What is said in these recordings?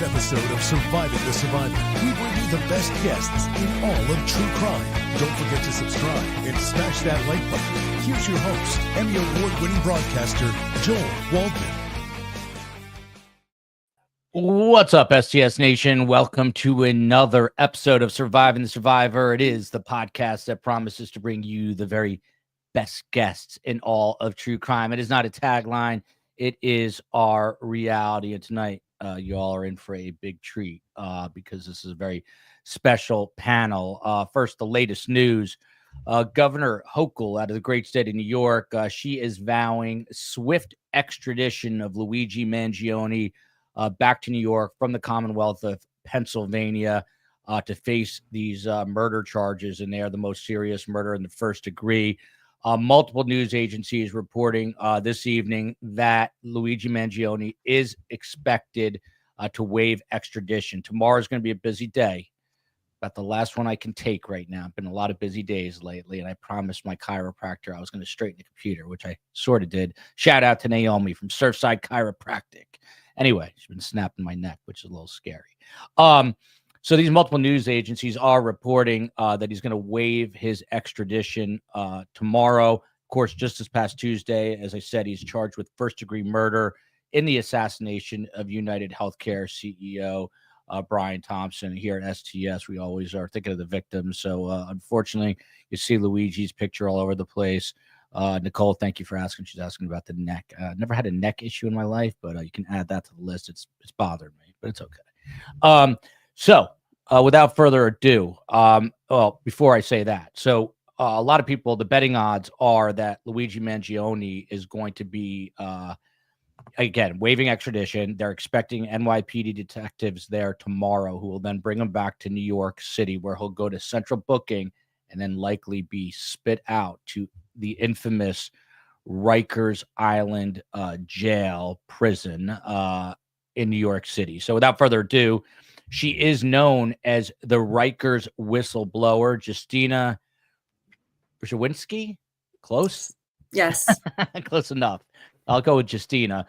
episode of Surviving the Survivor. We bring you the best guests in all of true crime. Don't forget to subscribe and smash that like button. Here's your host, Emmy Award-winning broadcaster, Joel Waldman. What's up, STS Nation? Welcome to another episode of Surviving the Survivor. It is the podcast that promises to bring you the very best guests in all of true crime. It is not a tagline. It is our reality. And tonight, you all are in for a big treat because this is a very special panel. First, the latest news. Governor Hochul out of the great state of New York, she is vowing swift extradition of Luigi Mangione back to New York from the Commonwealth of Pennsylvania to face these murder charges, and they are the most serious murder in the first degree. Multiple news agencies reporting this evening that Luigi Mangione is expected to waive extradition. Tomorrow is going to be a busy day, about the last one I can take right now. Been a lot of busy days lately, and I promised my chiropractor I was going to straighten the computer, which I sort of did. Shout out to Naomi from Surfside Chiropractic. Anyway, she's been snapping my neck, which is a little scary. So these multiple news agencies are reporting that he's going to waive his extradition tomorrow. Of course, just this past Tuesday, as I said, he's charged with first-degree murder in the assassination of UnitedHealthcare CEO Brian Thompson. Here at STS, we always are thinking of the victims. So unfortunately, you see Luigi's picture all over the place. Nicole, thank you for asking. She's asking about the neck. Never had a neck issue in my life, but you can add that to the list. It's bothered me, but it's okay. So without further ado, well, before I say that, so a lot of people, the betting odds are that Luigi Mangione is going to be, again, waiving extradition. They're expecting NYPD detectives there tomorrow who will then bring him back to New York City, where he'll go to central booking and then likely be spit out to the infamous Rikers Island Jail prison in New York City. So without further ado, she is known as the Rikers whistleblower, Justyna Rzewinski. Close? Yes. Close enough. I'll go with Justyna.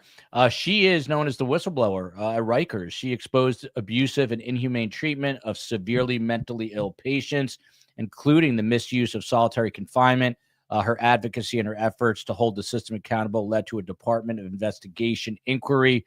She is known as the whistleblower at Rikers. She exposed abusive and inhumane treatment of severely mentally ill patients, including the misuse of solitary confinement. Her advocacy and her efforts to hold the system accountable led to a Department of Investigation inquiry,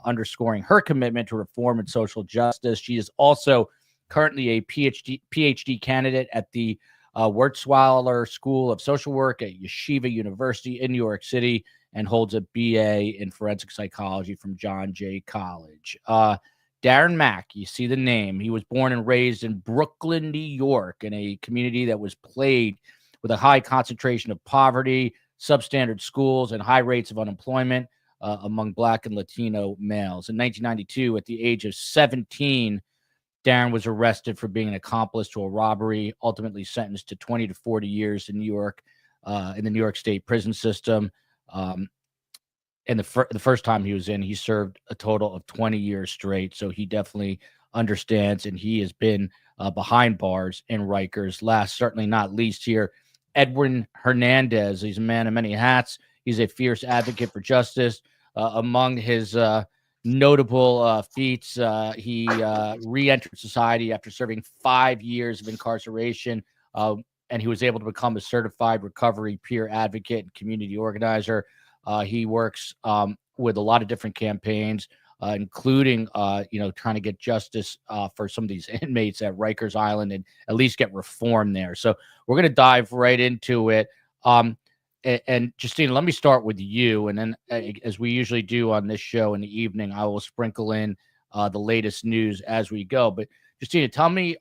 underscoring her commitment to reform and social justice. She is also currently a PhD candidate at the Wurzweiler School of Social Work at Yeshiva University in New York City and holds a BA in forensic psychology from John Jay College. Darren Mack, you see the name. He was born and raised in Brooklyn, New York, in a community that was plagued with a high concentration of poverty, substandard schools, and high rates of unemployment among Black and Latino males. In 1992, at the age of 17, Darren was arrested for being an accomplice to a robbery, ultimately sentenced to 20 to 40 years in New York, in the New York State prison system. And the first time he was in, he served a total of 20 years straight. So he definitely understands, and he has been behind bars in Rikers. Last, certainly not least here, Edwin Hernandez. He's a man of many hats. He's a fierce advocate for justice. Among his notable feats, he re-entered society after serving 5 years of incarceration, and he was able to become a certified recovery peer advocate and community organizer. He works with a lot of different campaigns, including, trying to get justice for some of these inmates at Rikers Island and at least get reform there. So we're going to dive right into it. And Justyna, let me start with you. And then as we usually do on this show in the evening, I will sprinkle in the latest news as we go. But Justyna, tell me,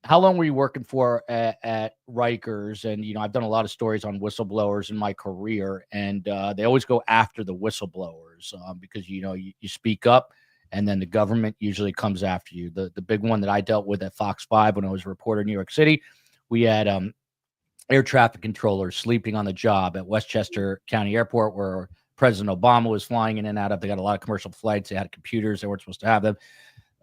how long were you working for at Rikers? And, I've done a lot of stories on whistleblowers in my career, and they always go after the whistleblowers because, you speak up and then the government usually comes after you. The big one that I dealt with at Fox 5 when I was a reporter in New York City, we had air traffic controllers sleeping on the job at Westchester County Airport, where President Obama was flying in and out of. They got a lot of commercial flights. They had computers. They weren't supposed to have them.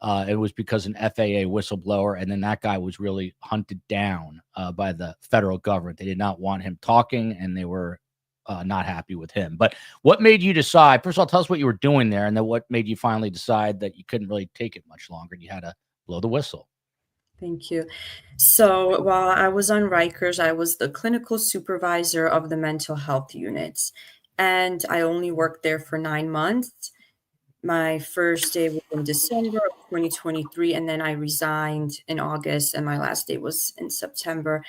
It was because an FAA whistleblower, and then that guy was really hunted down by the federal government. They did not want him talking, and they were not happy with him. But what made you decide? First of all, tell us what you were doing there, and then what made you finally decide that you couldn't really take it much longer and you had to blow the whistle. Thank you. So while I was on Rikers, I was the clinical supervisor of the mental health units, and I only worked there for 9 months. My first day was in December of 2023, and then I resigned in August, and my last day was in September.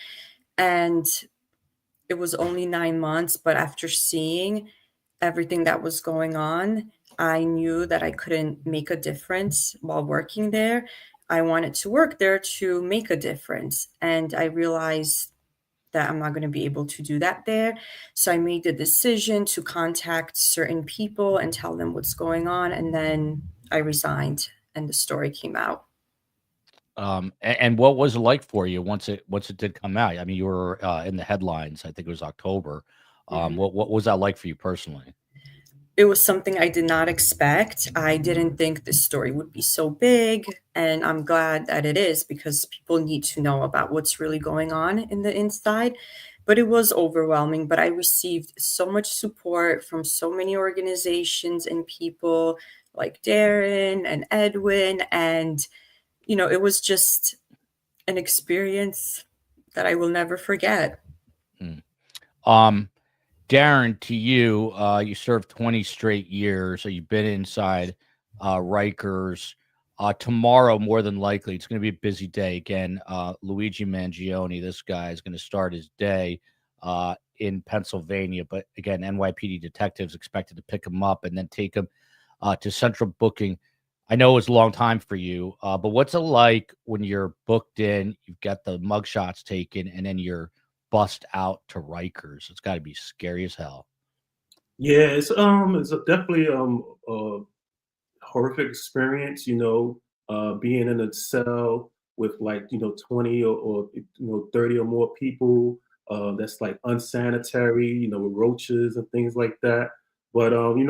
And it was only 9 months, but after seeing everything that was going on, I knew that I couldn't make a difference while working there. I wanted to work there to make a difference. And I realized that I'm not going to be able to do that there. So I made the decision to contact certain people and tell them what's going on. And then I resigned and the story came out. And what was it like for you once it did come out? I mean, you were in the headlines. I think it was October. What was that like for you personally? It was something I did not expect. I didn't think this story would be so big, and I'm glad that it is because people need to know about what's really going on in the inside. But it was overwhelming. But I received so much support from so many organizations and people like Darren and Edwin. And, it was just an experience that I will never forget. Darren, to you, you served 20 straight years, so you've been inside Rikers. Tomorrow, more than likely, it's going to be a busy day. Again, Luigi Mangione, this guy, is going to start his day in Pennsylvania. But again, NYPD detectives expected to pick him up and then take him to central booking. I know it was a long time for you, but what's it like when you're booked in, you've got the mugshots taken, and then you're bust out to Rikers? It's got to be scary as hell. Yeah, it's definitely a horrific experience. Being in a cell with 20 or 30 or more people. That's like unsanitary. With roaches and things like that. But then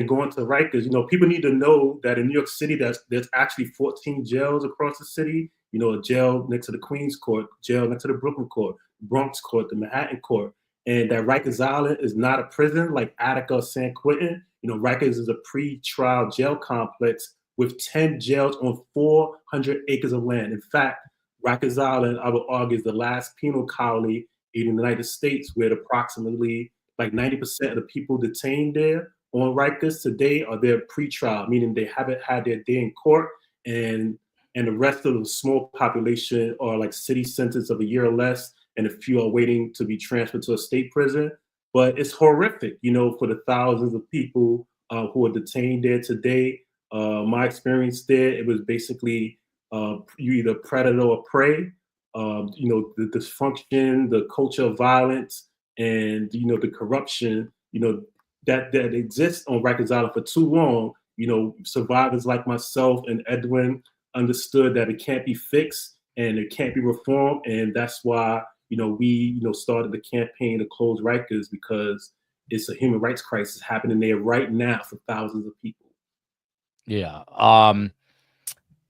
going to Rikers, people need to know that in New York City, there's actually 14 jails across the city. A jail next to the Queens Court, jail next to the Brooklyn Court, Bronx Court, the Manhattan Court. And that Rikers Island is not a prison like Attica or San Quentin. Rikers is a pre-trial jail complex with 10 jails on 400 acres of land. In fact, Rikers Island, I would argue, is the last penal colony in the United States where approximately 90% of the people detained there on Rikers today are there pre-trial, meaning they haven't had their day in court, and the rest of the small population are city sentence of a year or less, and a few are waiting to be transferred to a state prison. But it's horrific, for the thousands of people who are detained there today. My experience there, it was basically you either predator or prey. The dysfunction, the culture of violence, and the corruption, that exists on Rikers Island for too long. Survivors like myself and Edwin understood that it can't be fixed and it can't be reformed, and that's why we started the campaign to close Rikers, because it's a human rights crisis happening there right now for thousands of people. Yeah.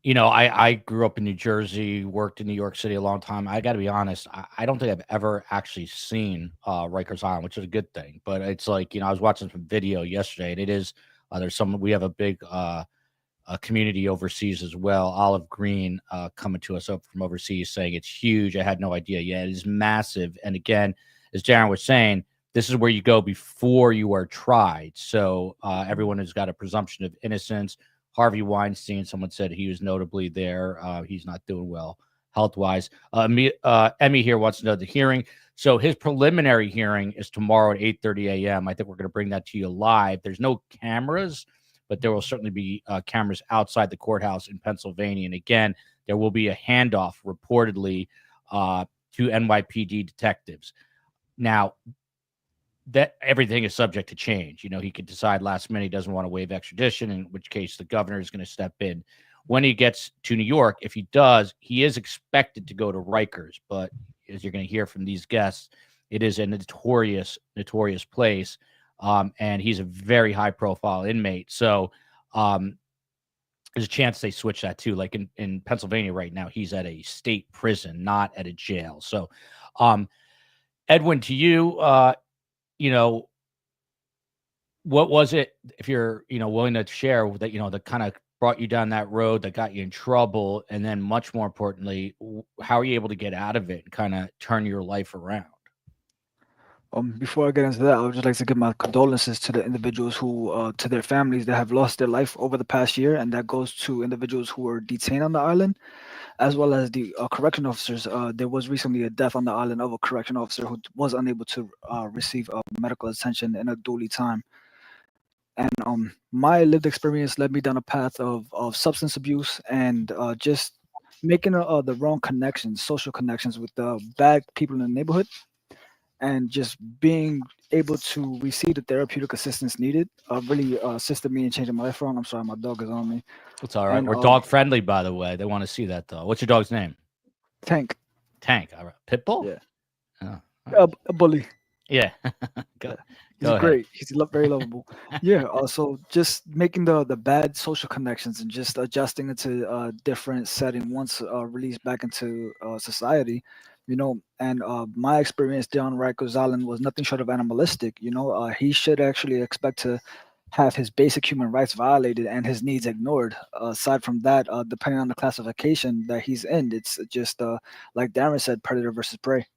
I grew up in New Jersey, worked in New York City a long time. I got to be honest, I don't think I've ever actually seen Rikers Island, which is a good thing. But it's I was watching some video yesterday, and it is we have a big community overseas as well. Olive Green coming to us up from overseas saying it's huge. I had no idea. Yeah, it is massive. And again, as Darren was saying, this is where you go before you are tried. So everyone has got a presumption of innocence. Harvey Weinstein, someone said he was notably there. He's not doing well health-wise. Emmy here wants to know the hearing. So his preliminary hearing is tomorrow at 8:30 a.m. I think we're going to bring that to you live. There's no cameras, but there will certainly be cameras outside the courthouse in Pennsylvania. And again, there will be a handoff reportedly to NYPD detectives. Now, that everything is subject to change. He could decide last minute he doesn't want to waive extradition, in which case the governor is going to step in. When he gets to New York, if he does, he is expected to go to Rikers. But as you're going to hear from these guests, it is a notorious place. And he's a very high-profile inmate. So there's a chance they switch that too. Like in Pennsylvania right now, he's at a state prison, not at a jail. So Edwin, to you, you know, what was it, if you're, you know, willing to share that, you know, that kind of brought you down that road that got you in trouble, and then much more importantly, how are you able to get out of it and kind of turn your life around? Before I get into that, I would just like to give my condolences to the individuals who, to their families that have lost their life over the past year, and that goes to individuals who were detained on the island, as well as the correction officers. There was recently a death on the island of a correction officer who was unable to receive medical attention in a duly time. And my lived experience led me down a path of substance abuse and just making the wrong connections, social connections with the bad people in the neighborhood, and just being able to receive the therapeutic assistance needed really assisted me in changing my life around. I'm sorry, my dog is on me. It's all right. And We're dog friendly, by the way. They want to see that though. What's your dog's name? Tank. Tank. All right. Pitbull? Yeah. Oh, A bully. yeah. Go He's ahead. great. He's very lovable. Yeah. So just making the bad social connections and just adjusting into a different setting once released back into society, you know. And my experience down Rikers Island was nothing short of animalistic. You know, he should actually expect to have his basic human rights violated and his needs ignored. Aside from that, depending on the classification that he's in, it's just like Darren said, predator versus prey.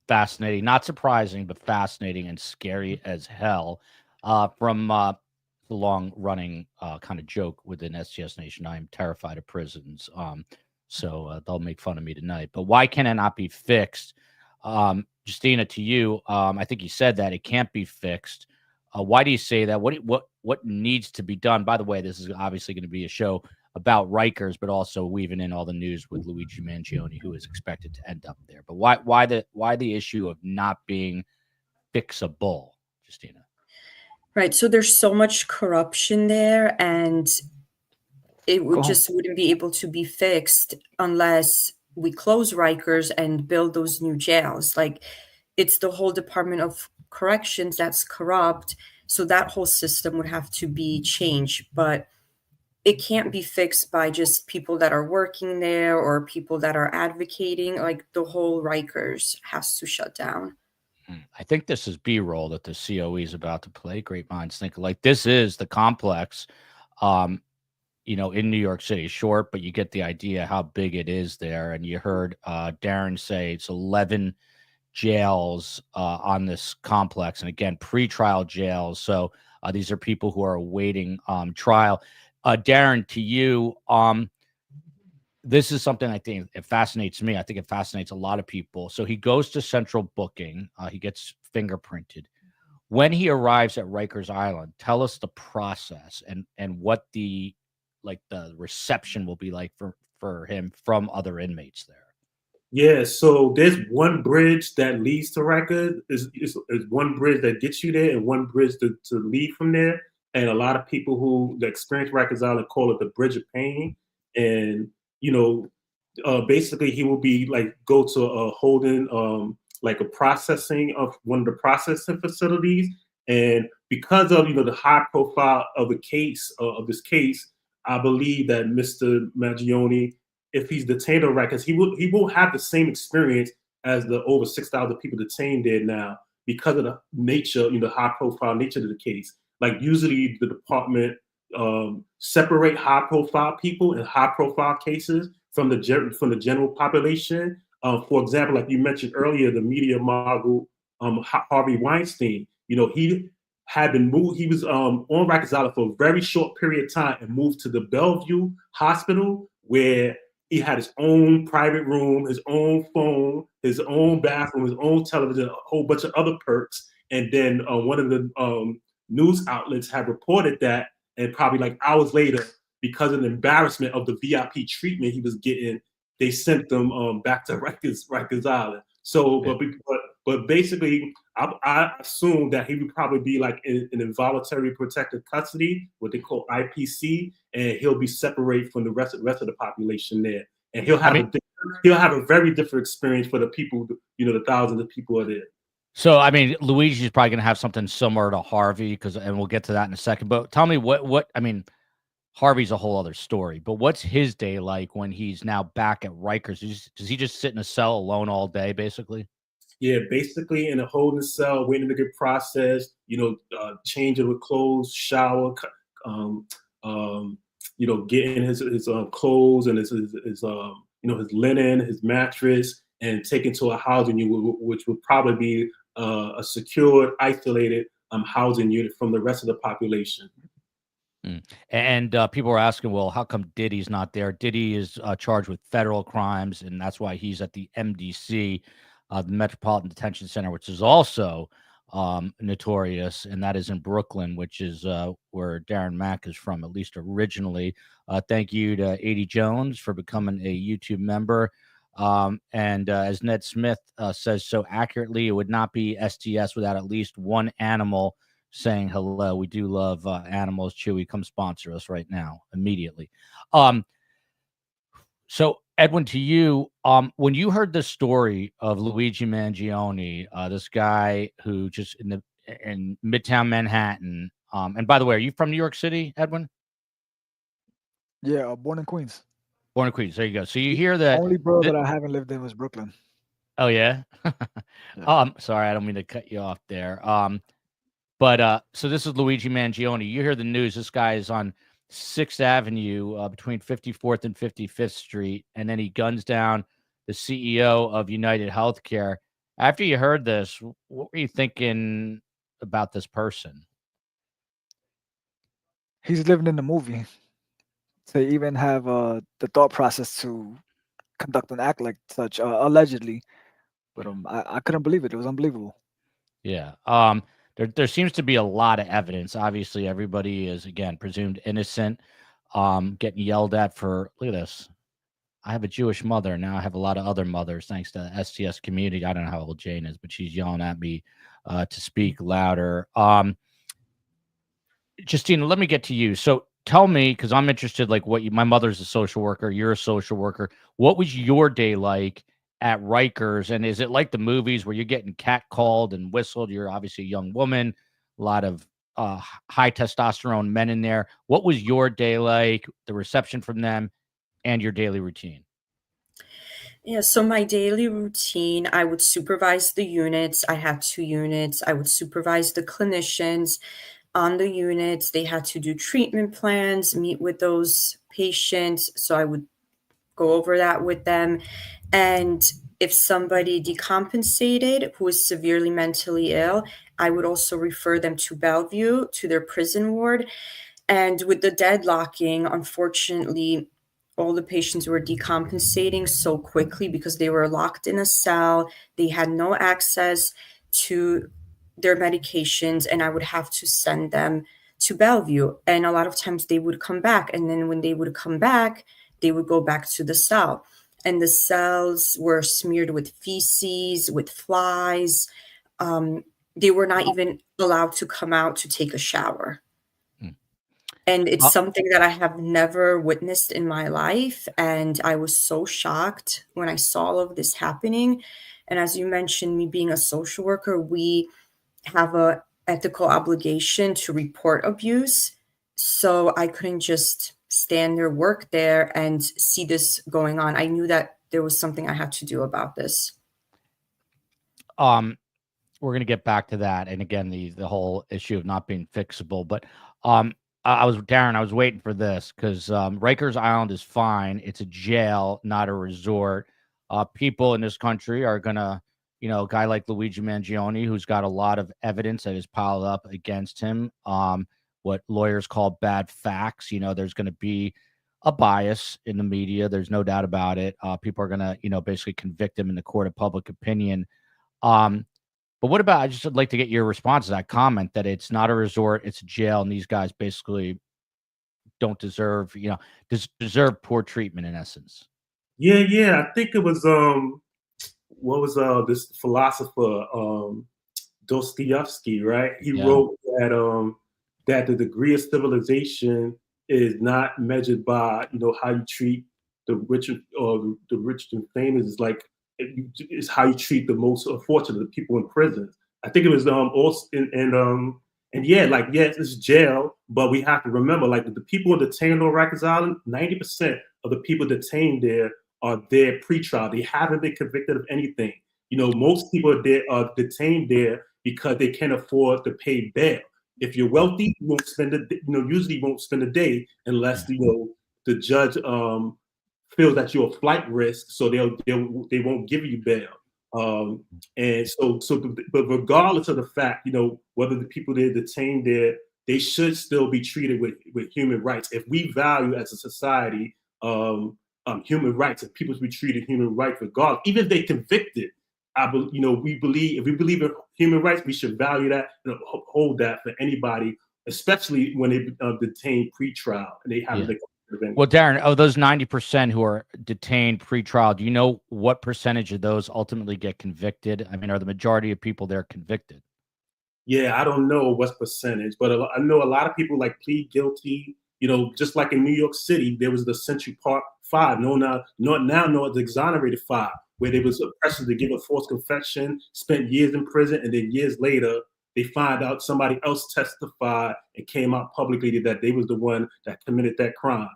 Fascinating, not surprising, but fascinating and scary as hell. From the long running kind of joke within STS Nation, I am terrified of prisons. So they'll make fun of me tonight. But why can it not be fixed? Justyna, to you, I think you said that it can't be fixed. Why do you say that? What needs to be done? By the way, this is obviously going to be a show about Rikers, but also weaving in all the news with Luigi Mangione, who is expected to end up there. But why the issue of not being fixable, Justyna? Right. So there's so much corruption there, and it wouldn't be able to be fixed unless we close Rikers and build those new jails. Like, it's the whole Department of Corrections that's corrupt. So that whole system would have to be changed. But it can't be fixed by just people that are working there or people that are advocating. Like, the whole Rikers has to shut down. I think this is B-roll that the COE is about to play. Great minds think alike. This is the complex, you know, in New York City. Short, but you get the idea how big it is there. And you heard Darren say it's 11 jails on this complex. And again, pre-trial jails. So these are people who are awaiting trial. Darren, to you, this is something I think it fascinates me. I think it fascinates a lot of people. So he goes to central booking. He gets fingerprinted. When he arrives at Rikers Island, tell us the process and what the reception will be like for him from other inmates there. Yeah, so there's one bridge that leads to Rikers. Is one bridge that gets you there and one bridge to leave from there. And a lot of people who experience Rikers Island call it the Bridge of Pain. And, you know, basically he will be go to a holding, a processing of one of the processing facilities. And because of, you know, the high profile of the case, of this case, I believe that Mr. Mangione, if he's detained on Rikers, he won't have the same experience as the over 6,000 people detained there now because of the nature, you know, high profile nature of the case. Like, usually the department separate high profile people in high profile cases from the general population. For example, like you mentioned earlier, the media mogul Harvey Weinstein. You know, he had been moved. He was on Rikers Island for a very short period of time and moved to the Bellevue Hospital, where he had his own private room, his own phone, his own bathroom, his own television, a whole bunch of other perks. And then one of the news outlets had reported that, and probably hours later, because of the embarrassment of the VIP treatment he was getting, they sent them back to Rikers Island. So, but basically, I assume that he would probably be in involuntary protective custody, what they call IPC, and he'll be separated from the rest of the population there, and he'll have a very different experience for the people, you know, the thousands of people are there. So, I mean, Luigi's probably going to have something similar to Harvey, and we'll get to that in a second. But tell me I mean, Harvey's a whole other story, but what's his day like when he's now back at Rikers? Does he just sit in a cell alone all day, basically? Yeah, basically in a holding cell, waiting to get processed. Changing with clothes, shower, um, getting his clothes and his his linen, his mattress, and taken to a housing unit, which would probably be a secured, isolated housing unit from the rest of the population. And people are asking, well, how come Diddy's not there? Diddy is charged with federal crimes, and that's why he's at the MDC, the Metropolitan Detention Center, which is also notorious, and that is in Brooklyn, which is where Darren Mack is from, at least originally. Thank you to 80 Jones for becoming a YouTube member. And as Ned Smith says so accurately, it would not be STS without at least one animal saying hello. We do love animals. Chewy, come sponsor us right now, immediately. So Edwin, to you, when you heard the story of Luigi Mangione, this guy who just in Midtown Manhattan, and by the way, are you from New York City, Edwin? Yeah, born in Queens. Born in Queens. There you go. So you hear that. Only borough that I haven't lived in was Brooklyn. Oh yeah. Yeah. Sorry, I don't mean to cut you off there. But so this is Luigi Mangione. You hear the news. This guy is on 6th Avenue between 54th and 55th Street, and then he guns down the CEO of UnitedHealthcare. After you heard this, what were you thinking about this person? He's living in the movie. To even have the thought process to conduct an act like such, allegedly. But I couldn't believe it. It was unbelievable. Yeah. There seems to be a lot of evidence. Obviously, everybody is, again, presumed innocent, getting yelled at for, look at this. I have a Jewish mother. Now I have a lot of other mothers, thanks to the STS community. I don't know how old Jane is, but she's yelling at me to speak louder. Justyna, let me get to you. So tell me, because I'm interested, like my mother's a social worker. You're a social worker. What was your day like at Rikers? And is it like the movies where you're getting catcalled and whistled? You're obviously a young woman, a lot of high testosterone men in there. What was your day like, the reception from them, and your daily routine? Yeah, so my daily routine, I would supervise the units. I had 2 units. I would supervise the clinicians on the units. They had to do treatment plans, meet with those patients. So I would go over that with them. And if somebody decompensated who was severely mentally ill, I would also refer them to Bellevue, to their prison ward. And with the deadlocking, unfortunately, all the patients were decompensating so quickly because they were locked in a cell. They had no access to their medications, and I would have to send them to Bellevue. And a lot of times they would come back. And then when they would come back, they would go back to the cell. And the cells were smeared with feces, with flies. They were not even allowed to come out to take a shower. And it's something that I have never witnessed in my life. And I was so shocked when I saw all of this happening. And as you mentioned, me being a social worker, we have an ethical obligation to report abuse. So I couldn't just stand there, work there, and see this going on. I knew that there was something I had to do about this. We're going to get back to that. And again, the whole issue of not being fixable. But I was waiting for this because Rikers Island is fine. It's a jail, not a resort. People in this country are going to, a guy like Luigi Mangione, who's got a lot of evidence that is piled up against him, what lawyers call bad facts. There's going to be a bias in the media. There's no doubt about it. People are going to, basically convict him in the court of public opinion. But what about, I just would like to get your response to that comment that it's not a resort, it's a jail, and these guys basically don't deserve, deserve poor treatment in essence. Yeah. I think it was, what was this philosopher, Dostoevsky, right? He wrote that the degree of civilization is not measured by, how you treat the rich or the rich and famous. Is like, it's how you treat the most unfortunate, the people in prison. I think it was also yes, it's jail, but we have to remember, like, the people detained on Rikers Island, 90% of the people detained there are there pre-trial. They haven't been convicted of anything. most people are detained there because they can't afford to pay bail. If you're wealthy, you won't spend usually you won't spend a day unless the judge feels that you're a flight risk, so they won't give you bail. And but regardless of the fact, whether the people they're detained there, they should still be treated with human rights. If we value as a society human rights, if people should be treated human rights regardless, even if they convicted, we believe if we believe in human rights, we should value that and hold that for anybody, especially when they detained pre-trial and they haven't. Well, Darren, of those 90% who are detained pre-trial, do you know what percentage of those ultimately get convicted? I mean, are the majority of people there convicted? Yeah, I don't know what percentage, but I know a lot of people plead guilty. Just like in New York City, there was the Century Park 5, now it's exonerated 5, where there was a person to give a false confession, spent years in prison, and then years later, they find out somebody else testified and came out publicly that they was the one that committed that crime.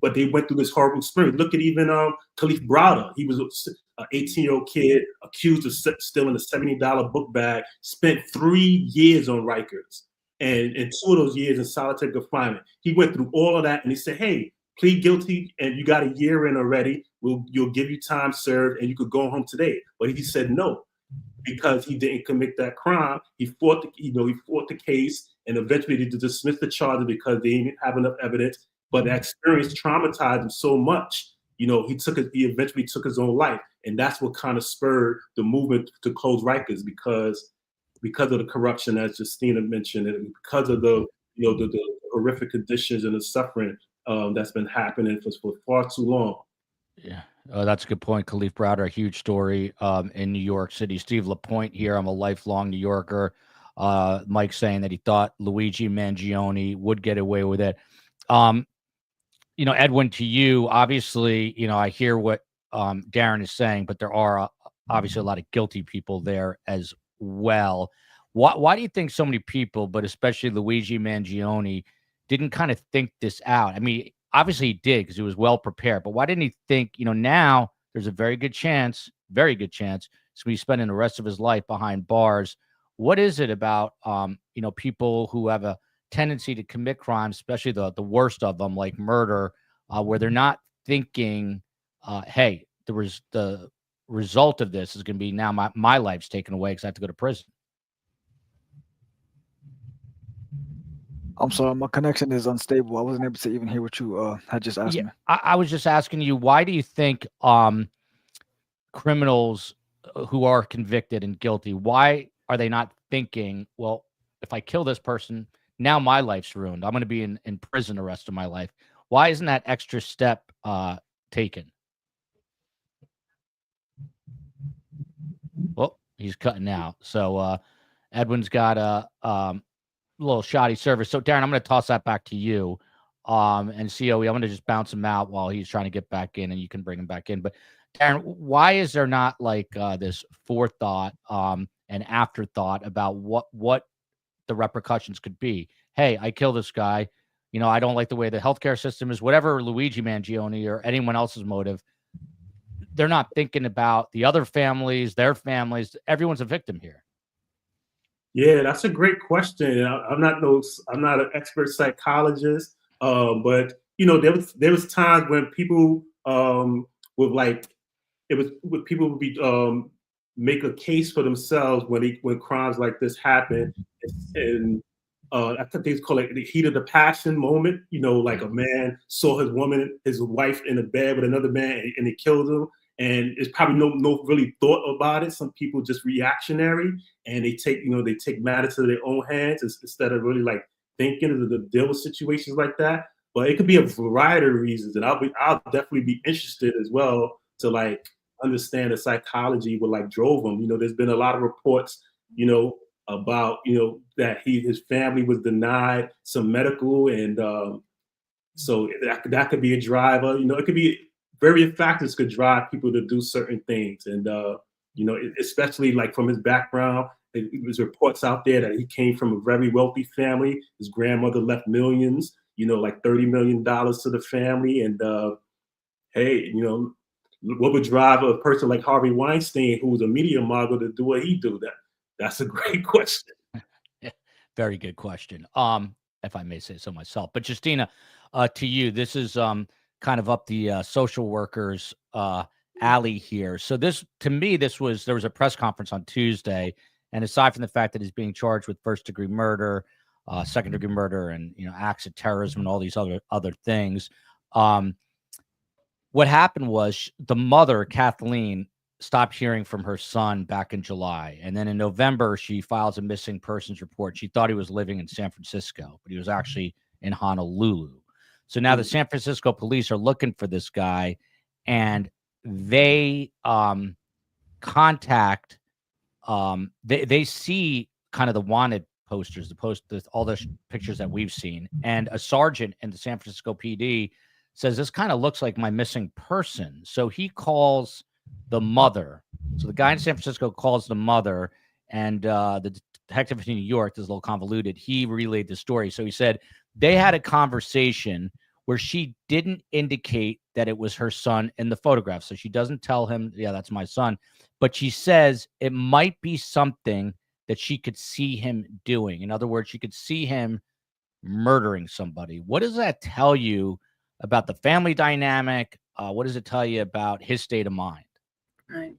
But they went through this horrible experience. Look at even Khalif Browder. He was an 18-year-old kid accused of stealing a $70 book bag, spent 3 years on Rikers, and 2 of those years in solitary confinement. He went through all of that, and he said, "Hey, plead guilty, and you got a year in already. You'll give you time served, and you could go home today." But he said no, because he didn't commit that crime. He fought the case, and eventually they dismissed the charges because they didn't have enough evidence. But that experience traumatized him so much, he eventually took his own life, and that's what kind of spurred the movement to close Rikers because of the corruption, as Justyna mentioned, and because of the horrific conditions and the suffering that's been happening for far too long. Yeah, that's a good point. Khalif Browder, a huge story in New York City. Steve LaPointe here. I'm a lifelong New Yorker. Mike saying that he thought Luigi Mangione would get away with it. Edwin, to you, obviously, I hear what Darren is saying, but there are obviously a lot of guilty people there as well. Why do you think so many people, but especially Luigi Mangione, didn't kind of think this out? I mean, obviously he did because he was well prepared, but why didn't he think, now there's a very good chance he's going to be spending the rest of his life behind bars. What is it about, people who have a tendency to commit crimes, especially the worst of them, like murder, where they're not thinking, hey, the result of this is going to be now my life's taken away because I have to go to prison? I'm sorry, my connection is unstable. I wasn't able to even hear what you had just asked me. I was just asking you, why do you think criminals who are convicted and guilty, why are they not thinking, well, if I kill this person, now my life's ruined. I'm going to be in prison the rest of my life. Why isn't that extra step taken? Well, he's cutting out. So Edwin's got a little shoddy service. So Darren, I'm going to toss that back to you. And COE, I'm going to just bounce him out while he's trying to get back in, and you can bring him back in. But Darren, why is there not this forethought and afterthought about what the repercussions could be? Hey, I kill this guy. I don't like the way the healthcare system is, whatever Luigi Mangione or anyone else's motive. They're not thinking about the other families, their families. Everyone's a victim here. Yeah, that's a great question. I'm not an expert psychologist, but there was times when people people would be make a case for themselves when crimes like this happen, and I think they call it the heat of the passion moment. Like a man saw his wife in a bed with another man, and he killed him. And it's probably no really thought about it. Some people just reactionary, and they take matters to their own hands instead of really thinking to deal with situations like that. But it could be a variety of reasons, and I'll definitely be interested as well to understand the psychology what drove him. There's been a lot of reports, about that his family was denied some medical, and so that could be a driver. It could be various factors could drive people to do certain things, and especially from his background, there's reports out there that he came from a very wealthy family. His grandmother left millions, $30 million to the family, and hey, What would drive a person like Harvey Weinstein, who was a media mogul, to do what he do? That's a great question. Yeah, very good question. If I may say so myself. But Justyna, to you, this is kind of up the social workers alley here. So this, to me, there was a press conference on Tuesday, and aside from the fact that he's being charged with first-degree murder, second-degree murder, and acts of terrorism and all these other things, what happened was the mother, Kathleen, stopped hearing from her son back in July. And then in November, she files a missing persons report. She thought he was living in San Francisco, but he was actually in Honolulu. So now the San Francisco police are looking for this guy, and they contact, they see kind of the wanted posters, all the pictures that we've seen. And a sergeant in the San Francisco PD says, this kind of looks like my missing person. So he calls the mother. So the guy in San Francisco calls the mother, and the detective in New York, this is a little convoluted, he relayed the story. So he said they had a conversation where she didn't indicate that it was her son in the photograph. So she doesn't tell him, yeah, that's my son. But she says it might be something that she could see him doing. In other words, she could see him murdering somebody. What does that tell you about the family dynamic? What does it tell you about his state of mind? Right.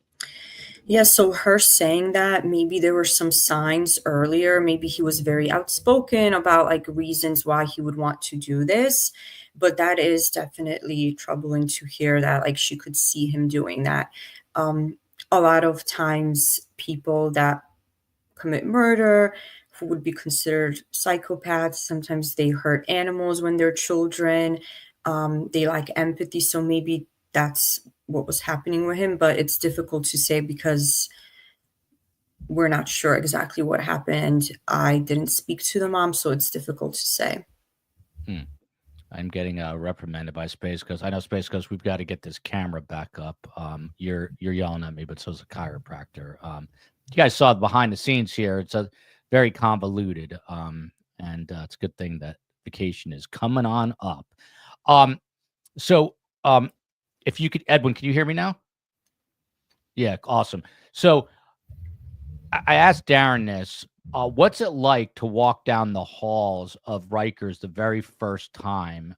Yeah, so her saying that, maybe there were some signs earlier. Maybe he was very outspoken about like reasons why he would want to do this. But that is definitely troubling to hear that like she could see him doing that. A lot of times people that commit murder, who would be considered psychopaths, sometimes they hurt animals when they're children. They lack empathy. So maybe that's what was happening with him, but it's difficult to say because we're not sure exactly what happened. I didn't speak to the mom, so it's difficult to say. I'm getting reprimanded by Space Coast. I know Space Coast, we've got to get this camera back up. You're yelling at me, but so's a chiropractor. You guys saw behind the scenes here. It's a very convoluted, and it's a good thing that vacation is coming on up. So if you could, Edwin, can you hear me now? Yeah, awesome. So I asked Darren this. What's it like to walk down the halls of Rikers the very first time?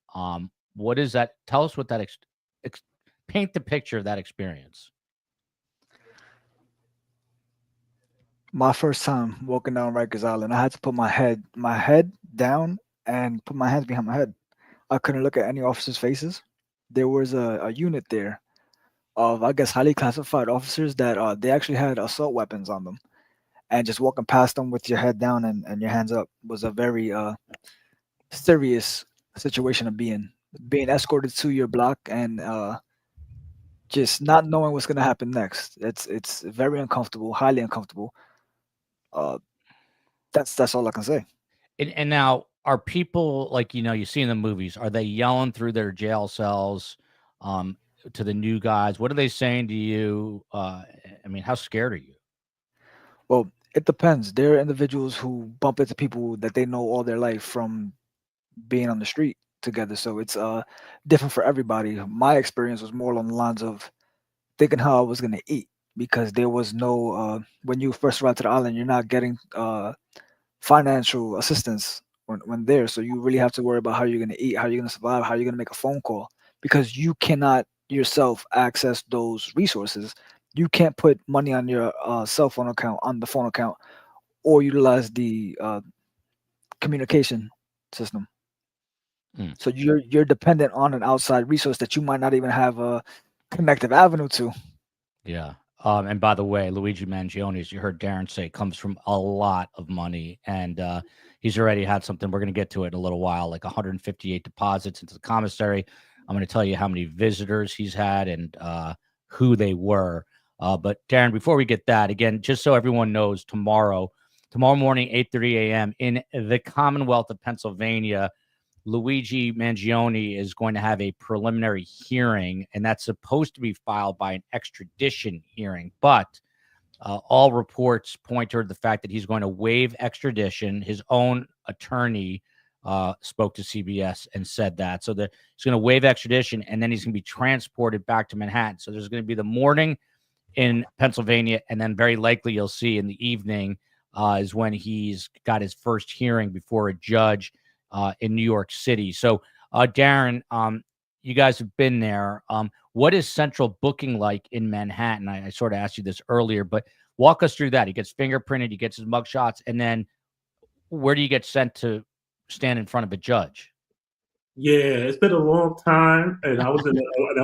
What is that? Tell us what that paint the picture of that experience. My first time walking down Rikers Island, I had to put my head down and put my hands behind my head. I couldn't look at any officers' faces. There was a unit there of, I guess, highly classified officers that they actually had assault weapons on them. And just walking past them with your head down and your hands up was a very serious situation of being escorted to your block and just not knowing what's going to happen next. It's very uncomfortable, highly uncomfortable. That's all I can say. And now, are people like, you see in the movies, are they yelling through their jail cells to the new guys? What are they saying to you? I mean, how scared are you? Well, it depends. There are individuals who bump into people that they know all their life from being on the street together. So it's different for everybody. My experience was more along the lines of thinking how I was going to eat, because there was no, when you first arrive to the island, you're not getting financial assistance when there. So you really have to worry about how you're going to eat, how you're going to survive, how you're going to make a phone call, because you cannot yourself access those resources. You can't put money on your cell phone account, on the phone account, or utilize the communication system. So you're dependent on an outside resource that you might not even have a connective avenue to. Yeah. And by the way, Luigi Mangione, as you heard Darren say, comes from a lot of money, and he's already had something. We're going to get to it in a little while, like 158 deposits into the commissary. I'm going to tell you how many visitors he's had and who they were. But Darren, before we get that, again, just so everyone knows, tomorrow morning, 8:30 a.m. in the Commonwealth of Pennsylvania, Luigi Mangione is going to have a preliminary hearing, and that's supposed to be filed by an extradition hearing. But all reports point toward the fact that he's going to waive extradition. His own attorney spoke to CBS and said that. So he's going to waive extradition, and then he's going to be transported back to Manhattan. So there's going to be the morning in Pennsylvania, and then very likely you'll see in the evening is when he's got his first hearing before a judge in New York City. So Darren, you guys have been there. What is central booking like in Manhattan? I sort of asked you this earlier, but walk us through that. He gets fingerprinted, he gets his mugshots, and then where do you get sent to stand in front of a judge? Yeah, it's been a long time, and I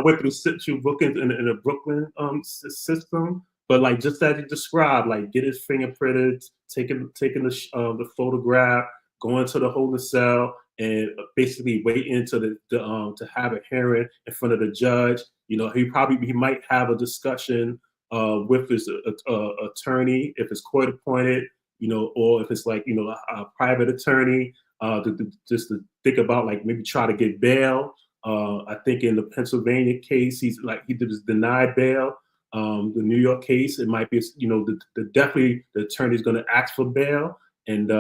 went through situ bookings in the Brooklyn system. But like just as you described, like get his fingerprinted, taking the photograph, going to the holding cell, and basically waiting to have a hearing in front of the judge. You know, he might have a discussion with his attorney if it's court appointed, you know, or if it's like, you know, a private attorney. Just to think about like maybe try to get bail. I think in the Pennsylvania case, he was denied bail. The New York case, it might be, you know, definitely the attorney is going to ask for bail, and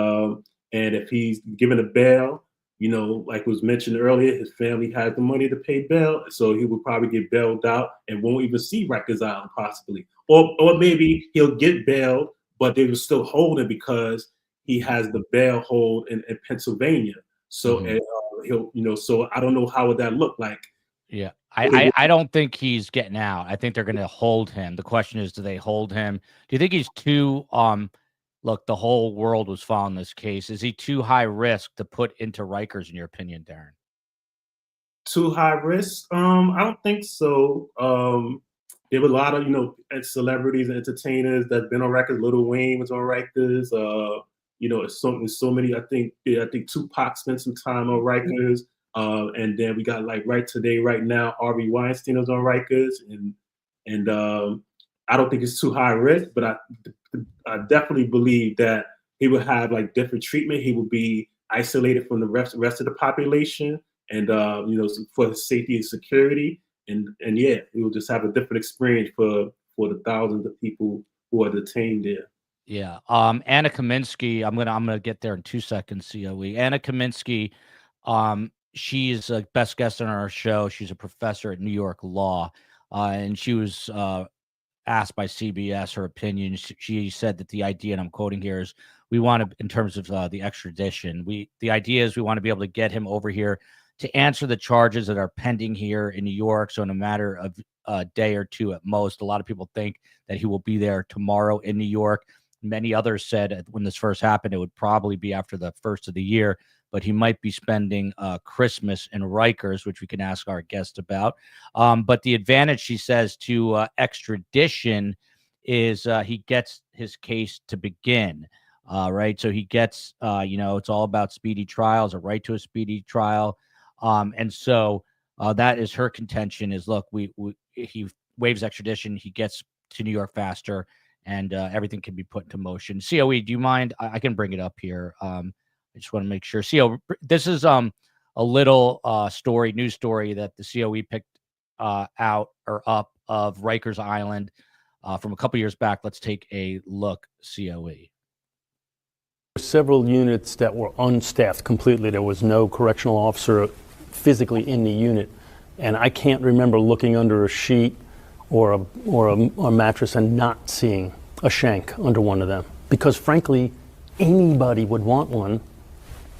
if he's given a bail, you know, like was mentioned earlier, his family has the money to pay bail, so he will probably get bailed out and won't even see Rikers Island possibly, or maybe he'll get bailed, but they will still hold him because he has the bail hold in Pennsylvania. So he'll, you know, so I don't know how would that look like. Yeah, I don't think he's getting out. I think they're going to hold him. The question is, do they hold him? Do you think he's too look, the whole world was following this case. Is he too high risk to put into Rikers, in your opinion, Darren? Too high risk? I don't think so. There were a lot of, you know, celebrities and entertainers that's been on Rikers. Lil Wayne was on Rikers. You know, it's so many. I think Tupac spent some time on Rikers. And then we got like right now, Harvey Weinstein is on Rikers, and I don't think it's too high risk, but I definitely believe that he would have like different treatment. He would be isolated from the rest of the population, and you know, for his safety and security, and yeah, he will just have a different experience for the thousands of people who are detained there. Yeah. Anna Kaminsky, I'm gonna get there in 2 seconds. COE. Anna Kaminsky, she's a best guest on our show. She's a professor at New York Law, and she was asked by CBS her opinion. She said that the idea, and I'm quoting here, is we want to, in terms of the extradition, the idea is we want to be able to get him over here to answer the charges that are pending here in New York. So in a matter of a day or two at most. A lot of people think that he will be there tomorrow in New York. Many others said when this first happened, it would probably be after the first of the year, but he might be spending Christmas in Rikers, which we can ask our guest about. But the advantage, she says, to extradition is he gets his case to begin, right? So he gets, it's all about speedy trials, a right to a speedy trial. And so that is her contention is, look, he waives extradition, he gets to New York faster, and everything can be put into motion. COE, do you mind? I can bring it up here. I just want to make sure. CO, this is a little news story that the COE picked out or up of Rikers Island from a couple years back. Let's take a look, COE. Several units that were unstaffed completely. There was no correctional officer physically in the unit. And I can't remember looking under a sheet or a mattress and not seeing a shank under one of them. Because frankly, anybody would want one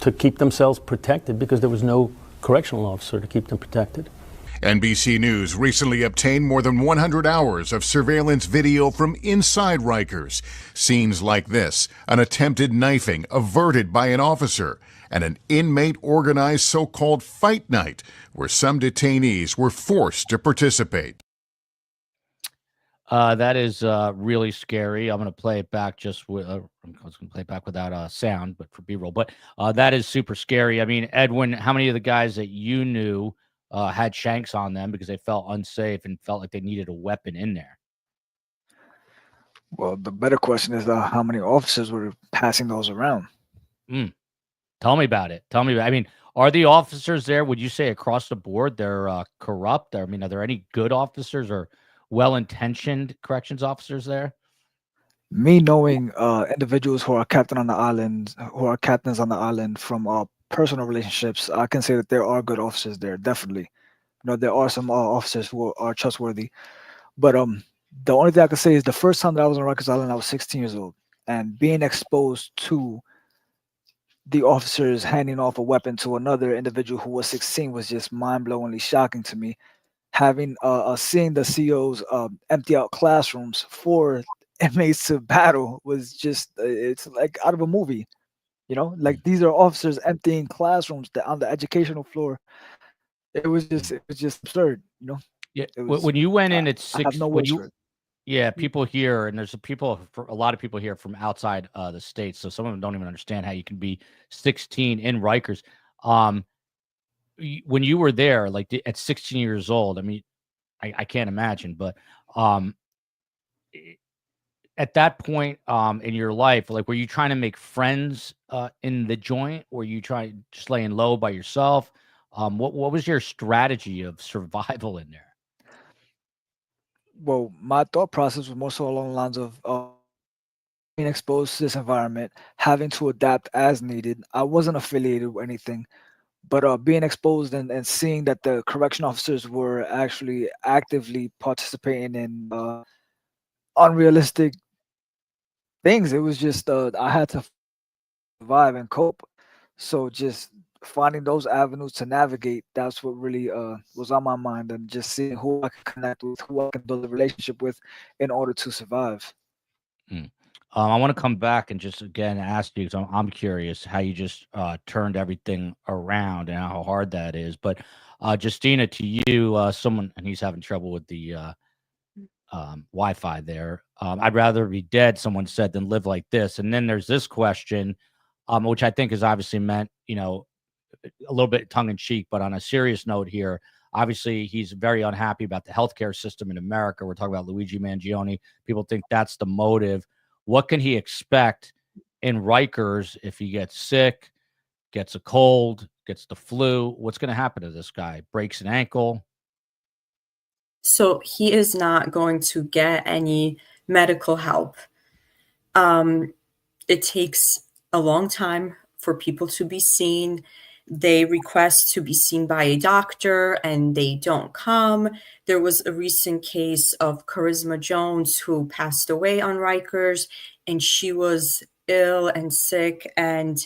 to keep themselves protected because there was no correctional officer to keep them protected. NBC News recently obtained more than 100 hours of surveillance video from inside Rikers. Scenes like this, an attempted knifing averted by an officer, and an inmate-organized so-called fight night where some detainees were forced to participate. That is really scary. I'm going to play it back just with, I was going to play it back without sound, but for B-roll. But that is super scary. I mean, Edwin, how many of the guys that you knew had shanks on them because they felt unsafe and felt like they needed a weapon in there? Well, the better question is how many officers were passing those around? Tell me about it. I mean, are the officers there, would you say across the board, they're corrupt? I mean, are there any good officers or well-intentioned corrections officers there? Me knowing individuals who are captains on the island from personal relationships, I can say that there are good officers there. Definitely, there are some officers who are trustworthy. But the only thing I can say is the first time that I was on Rikers Island, I was 16 years old, and being exposed to the officers handing off a weapon to another individual who was 16 was just mind-blowingly shocking to me. Having seeing the CEOs empty out classrooms for inmates to battle was just it's like out of a movie. Like these are officers emptying classrooms on the educational floor. It was just absurd. Yeah. It was. When you went in at I have six, no when words for you it. yeah, people here, and there's a lot of people here from outside the states, so some of them don't even understand how you can be 16 in Rikers. Um, when you were there, like at 16 years old, I mean, I can't imagine, but um, i- at that point in your life, like, were you trying to make friends in the joint? Were you trying just laying low by yourself? What was your strategy of survival in there? Well, my thought process was more so along the lines of being exposed to this environment, having to adapt as needed. I wasn't affiliated with anything, but being exposed and seeing that the correction officers were actually actively participating in unrealistic things, it was just I had to survive and cope. So just finding those avenues to navigate, that's what really was on my mind, and just seeing who I can connect with, who I can build a relationship with in order to survive. Mm. I want to come back and just again ask you because I'm curious how you just turned everything around and how hard that is. But Justyna, to you, someone, and he's having trouble with the Wi-Fi there. I'd rather be dead, someone said, than live like this. And then there's this question, which I think is obviously meant, a little bit tongue in cheek, but on a serious note here. Obviously, he's very unhappy about the healthcare system in America. We're talking about Luigi Mangione. People think that's the motive. What can he expect in Rikers if he gets sick, gets a cold, gets the flu? What's going to happen to this guy? Breaks an ankle? So he is not going to get any medical help. It takes a long time for people to be seen. They request to be seen by a doctor and they don't come. There was a recent case of Charisma Jones who passed away on Rikers, and she was ill and sick, and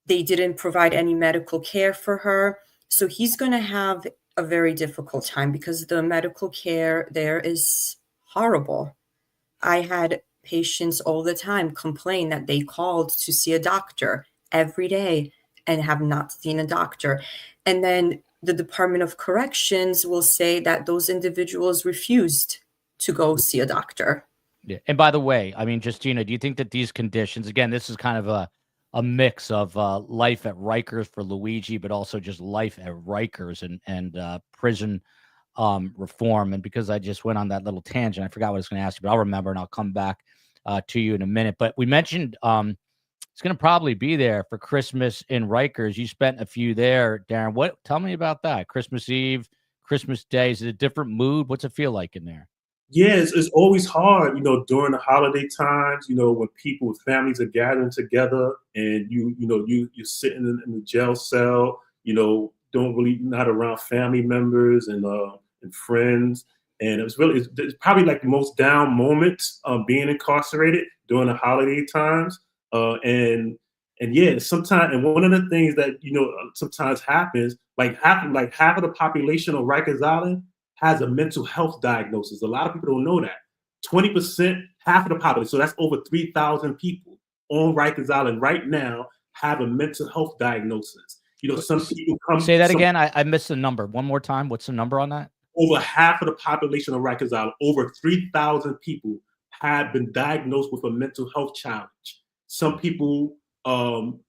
they didn't provide any medical care for her. So he's going to have a very difficult time because the medical care there is horrible. I had patients all the time complain that they called to see a doctor every day and have not seen a doctor. And then the Department of Corrections will say that those individuals refused to go see a doctor. Yeah. And by the way, I mean, Justyna, do you think that these conditions, again, this is kind of a mix of life at Rikers for Luigi, but also just life at Rikers and prison reform. And because I just went on that little tangent, I forgot what I was going to ask you, but I'll remember and I'll come back to you in a minute. But we mentioned it's going to probably be there for Christmas in Rikers. You spent a few there, Darren. Tell me about that? Christmas Eve, Christmas Day. Is it a different mood? What's it feel like in there? Yeah, it's always hard, during the holiday times, when people with families are gathering together and you're sitting in the jail cell, don't really not around family members and friends. And it's probably like the most down moments being incarcerated during the holiday times. And yeah, sometimes, and one of the things that, sometimes happens, like half of the population of Rikers Island has a mental health diagnosis. A lot of people don't know that. 20%, half of the population, so that's over 3,000 people on Rikers Island right now have a mental health diagnosis. Some people come. Say that again. I missed the number. One more time. What's the number on that? Over half of the population of Rikers Island, over 3,000 people have been diagnosed with a mental health challenge. Some people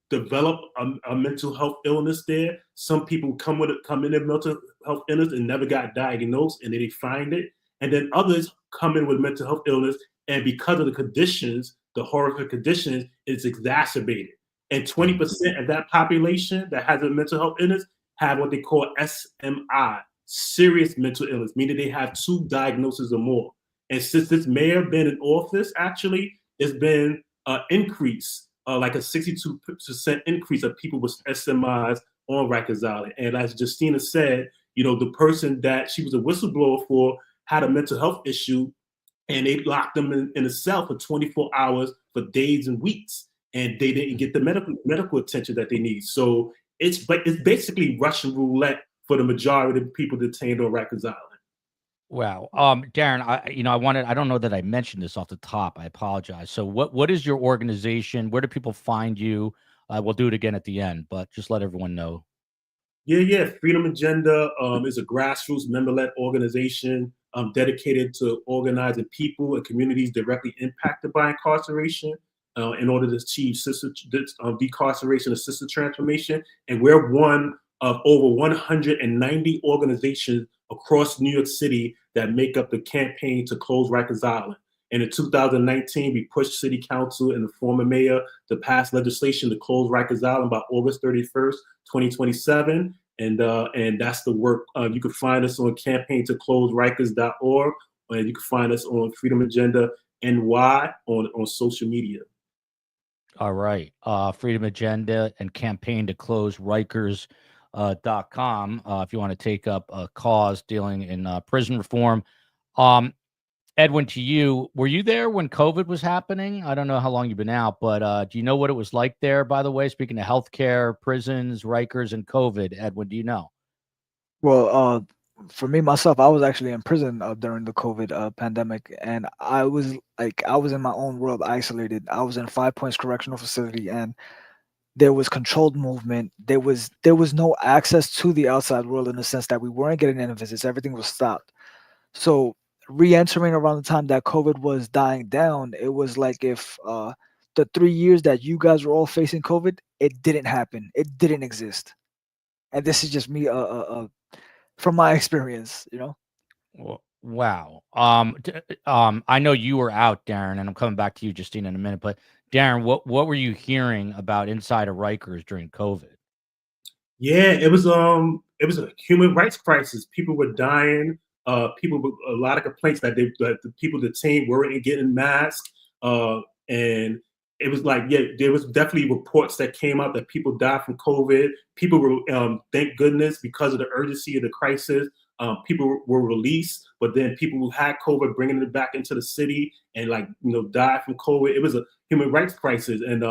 develop a mental health illness there. Some people come in a mental health illness and never got diagnosed, and then they find it. And then others come in with mental health illness, and because of the conditions, the horrific conditions, it's exacerbated. And 20% of that population that has a mental health illness have what they call SMI, serious mental illness, meaning they have 2 diagnoses or more. And since this mayor been in office, actually, there's been an increase like a 62% increase of people with SMIs on Rikers Island. And as Justyna said, the person that she was a whistleblower for had a mental health issue, and they locked them in a cell for 24 hours for days and weeks, and they didn't get the medical attention that they need. So it's basically Russian roulette for the majority of people detained on Rikers Island. Wow. Darren, I don't know that I mentioned this off the top. I apologize. So what is your organization? Where do people find you? We'll do it again at the end, but just let everyone know. Yeah. Freedom Agenda is a grassroots member-led organization dedicated to organizing people and communities directly impacted by incarceration in order to achieve decarceration assisted transformation. And we're one of over 190 organizations across New York City that make up the campaign to close Rikers Island. And in 2019, we pushed City Council and the former mayor to pass legislation to close Rikers Island by August 31st, 2027. And that's the work. You can find us on campaignToCloseRikers.org, and you can find us on Freedom Agenda NY on social media. All right. Freedom Agenda and campaignToCloseRikers.com if you want to take up a cause dealing in prison reform. Edwin, to you, were you there when COVID was happening? I don't know how long you've been out, but do you know what it was like there, by the way? Speaking of healthcare, prisons, Rikers, and COVID, Edwin, do you know? Well, for me, myself, I was actually in prison during the COVID pandemic, and I was in my own world, isolated. I was in 5 Points Correctional Facility, and there was controlled movement. There was no access to the outside world in the sense that we weren't getting any visits. Everything was stopped. So re-entering around the time that COVID was dying down, it was like if the 3 years that you guys were all facing COVID, it didn't happen. It didn't exist. And this is just me from my experience, Wow. I know you were out, Darren, and I'm coming back to you, Justyna, in a minute. But Darren, what were you hearing about inside of Rikers during COVID? Yeah, it was a human rights crisis. People were dying. People with a lot of complaints that the people detained weren't getting masks, and it was like, there was definitely reports that came out that people died from COVID. People were, thank goodness, because of the urgency of the crisis, people were released. But then people who had COVID, bringing it back into the city and died from COVID. It was a human rights crisis, and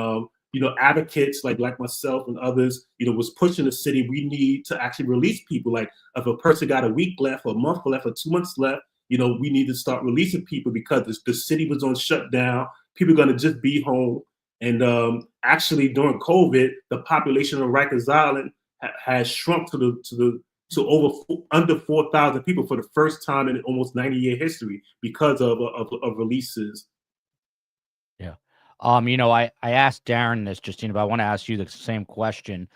advocates like myself and others, was pushing the city. We need to actually release people. Like if a person got a week left, or a month left, or 2 months left, we need to start releasing people because the city was on shutdown. People are going to just be home. And actually during COVID, the population of Rikers Island has shrunk to under 4,000 people for the first time in almost 90-year history because of releases. Yeah. I asked Darren this, Justyna, but I want to ask you the same question.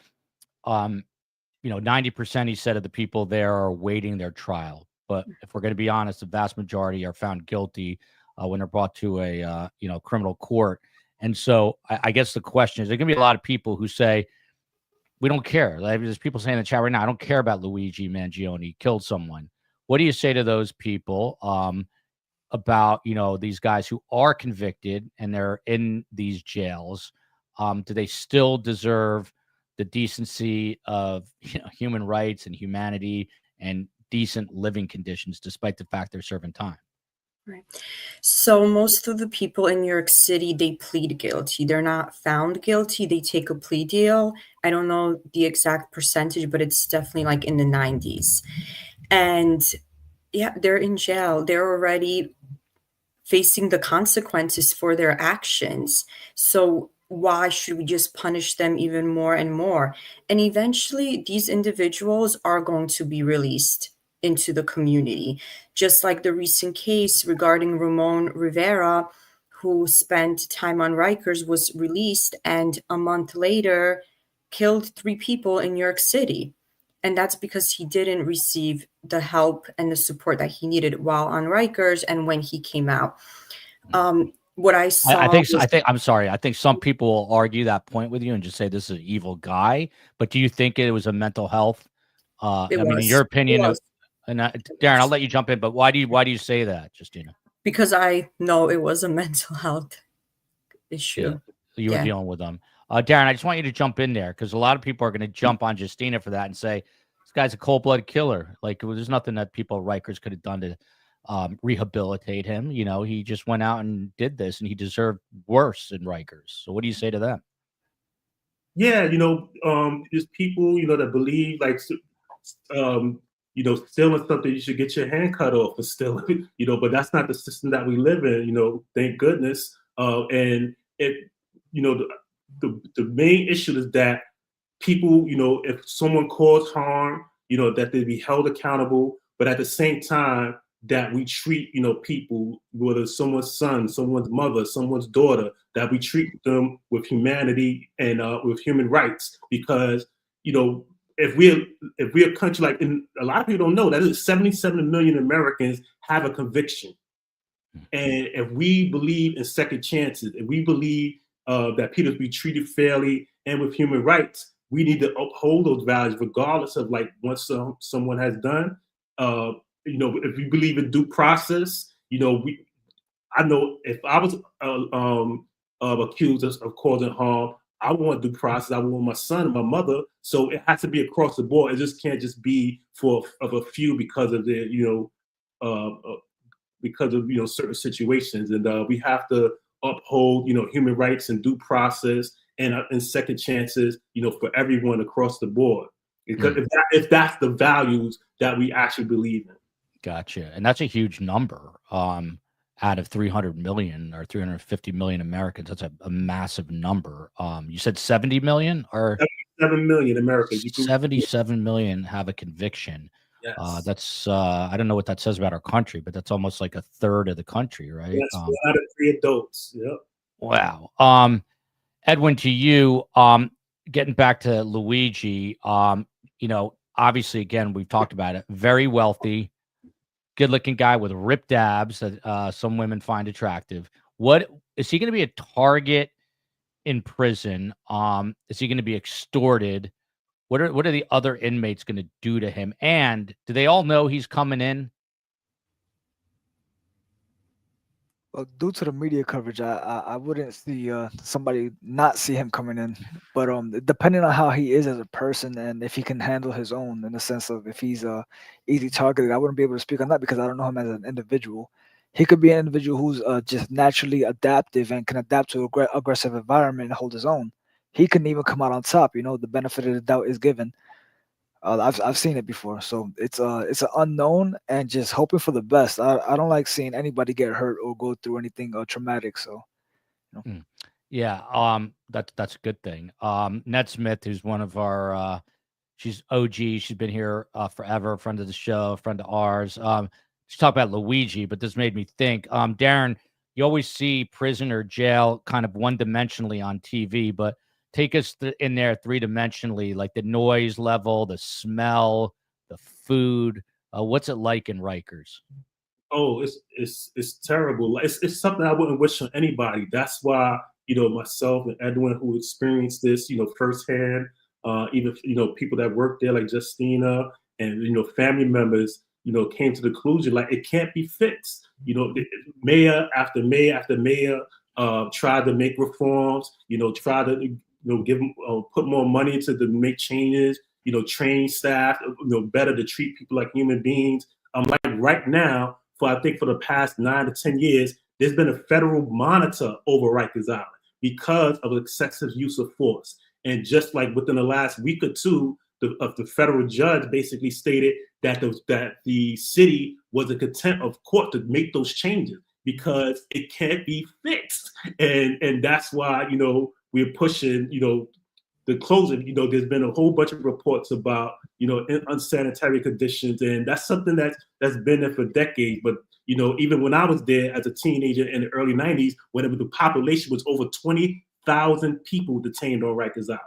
90% he said of the people there are awaiting their trial. But if we're going to be honest, the vast majority are found guilty when they're brought to a criminal court. And so I guess the question is, there are going to be a lot of people who say, we don't care. Like, there's people saying in the chat right now, I don't care about Luigi Mangione. He killed someone. What do you say to those people about, these guys who are convicted and they're in these jails? Do they still deserve the decency of human rights and humanity and decent living conditions, despite the fact they're serving time? Right. So most of the people in New York City, they plead guilty. They're not found guilty. They take a plea deal. I don't know the exact percentage, but it's definitely like in the 90s. And yeah, they're in jail. They're already facing the consequences for their actions. So why should we just punish them even more and more? And eventually, these individuals are going to be released into the community, just like the recent case regarding Ramon Rivera, who spent time on Rikers, was released and a month later killed 3 people in New York City. And that's because he didn't receive the help and the support that he needed while on Rikers and when he came out. What I saw, I think some people will argue that point with you and just say this is an evil guy. But do you think it was a mental health? In your opinion, and Darren, I'll let you jump in. But why do you say that, Justyna? Because I know it was a mental health issue. you were dealing with them. Darren, I just want you to jump in there because a lot of people are going to jump on Justyna for that and say, this guy's a cold-blooded killer. Like, there's nothing that people at Rikers could have done to rehabilitate him. You know, he just went out and did this, and he deserved worse in Rikers. So what do you say to them? Yeah, there's people, that believe like, stealing something, you should get your hand cut off for stealing, but that's not the system that we live in, thank goodness. And it, the main issue is that people, if someone caused harm, that they be held accountable, but at the same time that we treat, people, whether it's someone's son, someone's mother, someone's daughter, that we treat them with humanity and with human rights. Because, if we're a country like, and a lot of people don't know that 77 million Americans have a conviction. And if we believe in second chances, if we believe that people be treated fairly and with human rights, we need to uphold those values regardless of like what someone has done. If we believe in due process, I know if I was accused of causing harm, I want due process. I want my son and my mother. So it has to be across the board. It just can't just be for a few because of their, certain situations. And we have to uphold, human rights and due process and second chances, for everyone across the board. Because if that's the values that we actually believe in. Gotcha. And that's a huge number. Out of 300 million or 350 million Americans, that's a massive number. You said 70 million or 77 million Americans. 77 million have a conviction. Yes. That's I don't know what that says about our country, but that's almost like a third of the country, right? Yes, 1 out of 3 adults. Yep. Wow. Edwin, to you, getting back to Luigi, obviously, again, we've talked about it, very wealthy, good-looking guy with ripped abs that some women find attractive. What is he going to be a target in prison? Is he going to be extorted? What are the other inmates going to do to him? And do they all know he's coming in? Well, due to the media coverage, I wouldn't see somebody not see him coming in. But depending on how he is as a person and if he can handle his own, in the sense of if he's easy targeted, I wouldn't be able to speak on that because I don't know him as an individual. He could be an individual who's just naturally adaptive and can adapt to aggressive environment and hold his own. He can even come out on top. The benefit of the doubt is given. I've seen it before, so it's an unknown and just hoping for the best. I don't like seeing anybody get hurt or go through anything traumatic. So, yeah, that's a good thing. Ned Smith, who's one of our, she's OG. She's been here forever, friend of the show, friend of ours. She talked about Luigi, but this made me think. Darren, you always see prison or jail kind of one-dimensionally on TV, but take us in there three-dimensionally, like the noise level, the smell, the food. What's it like in Rikers? Oh, it's terrible. It's something I wouldn't wish on anybody. That's why, myself and Edwin, who experienced this, firsthand, even, people that work there like Justyna and, family members, came to the conclusion, like, it can't be fixed. Mayor after mayor after mayor tried to make reforms, try to, give put more into to make changes, train staff, better to treat people like human beings. Like right now, I think for the past 9 to 10 years, there's been a federal monitor over Rikers Island because of excessive use of force. And just like within the last week or two, the federal judge basically stated that the city was in contempt of court to make those changes because it can't be fixed. And that's why, we're pushing, the closing. There's been a whole bunch of reports about, unsanitary conditions. And that's something that's been there for decades. But, even when I was there as a teenager in the early 90s, when the population was over 20,000 people detained on Rikers Island.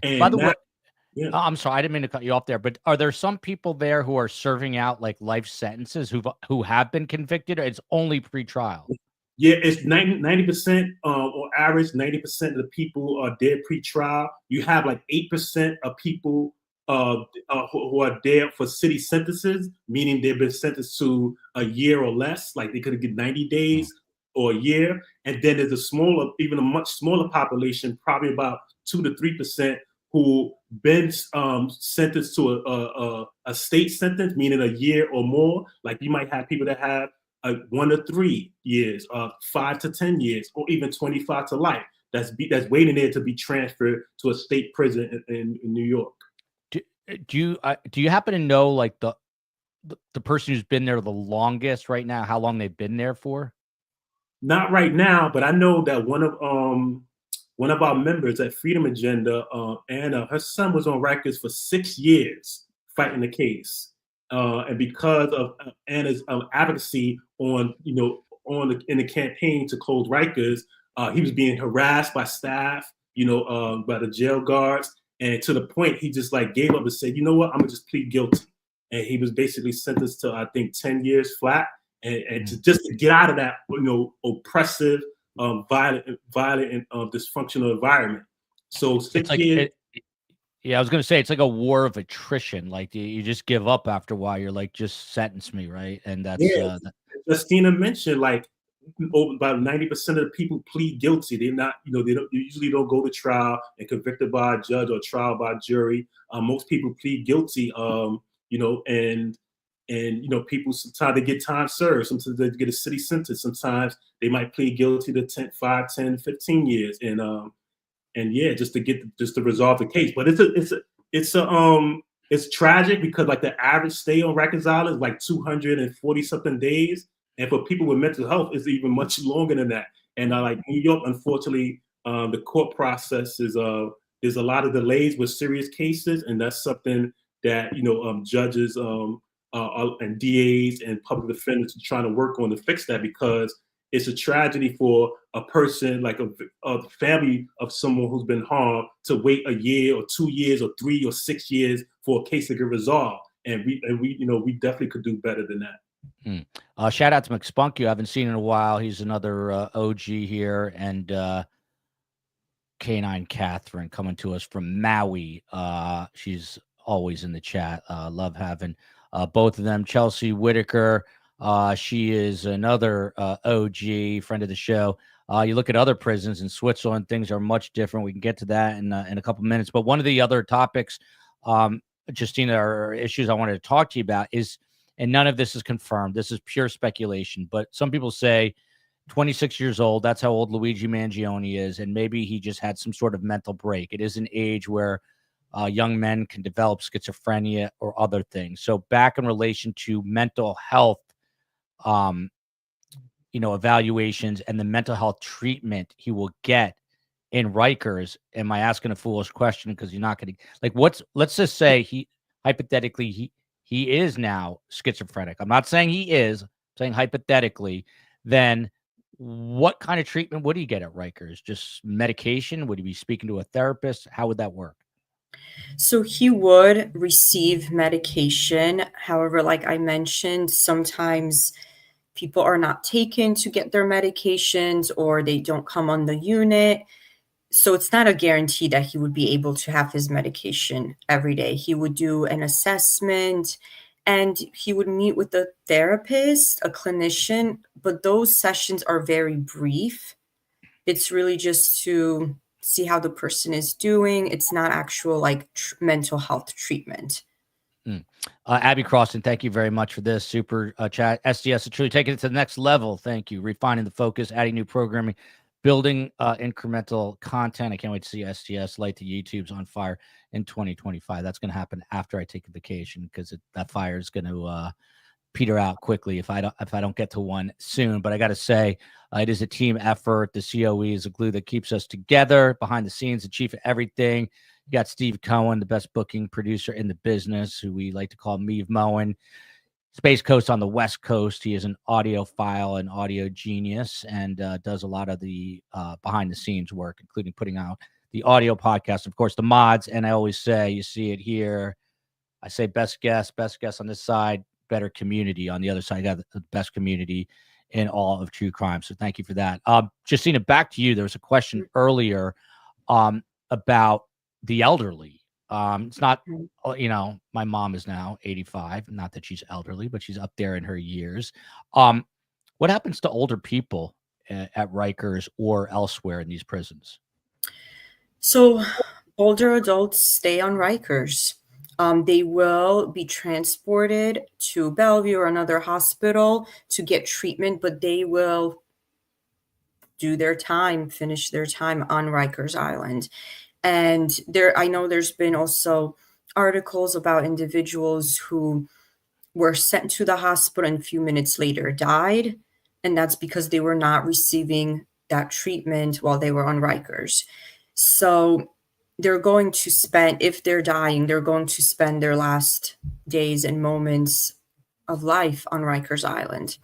And by the way, yeah. I'm sorry, I didn't mean to cut you off there, but are there some people there who are serving out like life sentences who have been convicted, or it's only pre-trial? Yeah, it's 90% on average. 90% of the people are dead pre-trial. You have like 8% of people who are there for city sentences, meaning they've been sentenced to a year or less. Like they could get 90 days or a year, and then there's even a much smaller population, probably about 2 to 3%, who been sentenced to a state sentence, meaning a year or more. Like you might have people that have 1 to 3 years, 5 to 10 years, or even 25 to life. That's waiting there to be transferred to a state prison in New York. Do you happen to know like the person who's been there the longest right now, how long they've been there for? Not right now, but I know that one of our members at Freedom Agenda, Anna, her son was on Rikers for 6 years fighting the case, and because of Anna's advocacy in the campaign to close Rikers, he was being harassed by staff, by the jail guards, and to the point he just like gave up and said, you know what, I'm gonna just plead guilty, and he was basically sentenced to I think 10 years flat, and to get out of that oppressive, violent and dysfunctional environment. So 6 years. Yeah, I was going to say it's like a war of attrition. Like you just give up after a while. You're like, just sentence me, right? And that's Justyna mentioned, like about 90% of the people plead guilty. They're not, they usually don't go to trial and convicted by a judge or trial by jury. Most people plead guilty, and people sometimes they get time served, sometimes they get a city sentence, sometimes they might plead guilty to 5, 10, 15 years, and yeah, just to resolve the case. But it's tragic because like the average stay on Rikers Island is like 240 something days, and for people with mental health, it's even much longer than that. And like New York, unfortunately, the court process is there's a lot of delays with serious cases, and that's something that judges and DAs and public defenders are trying to work on to fix that, because it's a tragedy for a person, like a family of someone who's been harmed, to wait a year or 2 years or 3 or 6 years for a case to get resolved. And we definitely could do better than that. Shout out to McSpunk. You haven't seen in a while. He's another OG here, and K9 Catherine coming to us from Maui. She's always in the chat. Love having both of them. Chelsea Whitaker. She is another OG friend of the show. You look at other prisons in Switzerland, things are much different. We can get to that in a couple minutes. But one of the other topics, Justyna, or issues I wanted to talk to you about is, and none of this is confirmed, this is pure speculation, but some people say 26 years old, that's how old Luigi Mangione is, and maybe he just had some sort of mental break. It is an age where young men can develop schizophrenia or other things. So back in relation to mental health, evaluations and the mental health treatment he will get in Rikers. Am I asking a foolish question? Because you're not going to let's just say he hypothetically he is now schizophrenic. I'm not saying he is, I'm saying hypothetically. Then what kind of treatment would he get at Rikers? Just medication? Would he be speaking to a therapist? How would that work? So he would receive medication. However, like I mentioned, sometimes people are not taken to get their medications, or they don't come on the unit. So it's not a guarantee that he would be able to have his medication every day. He would do an assessment, and he would meet with a therapist, a clinician, but those sessions are very brief. It's really just to see how the person is doing. It's not actual mental health treatment. Abby Croston, thank you very much for this super chat. STS is truly taking it to the next level. Thank you. Refining the focus, adding new programming, building incremental content. I can't wait to see STS light the YouTube's on fire in 2025. That's going to happen after I take a vacation, because that fire is going to peter out quickly if I don't get to one soon. But I got to say, it is a team effort. The COE is a glue that keeps us together. Behind the scenes, the chief of everything. You got Steve Cohen, the best booking producer in the business, who we like to call Meave Moen. Space Coast on the West Coast. He is an audiophile and audio genius, and does a lot of the behind the scenes work, including putting out the audio podcast. Of course, the mods. And I always say, you see it here, I say best guest on this side, better community on the other side. I got the best community in all of true crime. So thank you for that. Justyna, back to you. There was a question earlier about the elderly. It's not, my mom is now 85. Not that she's elderly, but she's up there in her years. What happens to older people at Rikers or elsewhere in these prisons? So older adults stay on Rikers. They will be transported to Bellevue or another hospital to get treatment, but they will do their time, finish their time on Rikers Island. And I know there's been also articles about individuals who were sent to the hospital and a few minutes later died. And that's because they were not receiving that treatment while they were on Rikers. So they're going to spend, if they're dying, they're going to spend their last days and moments of life on Rikers Island.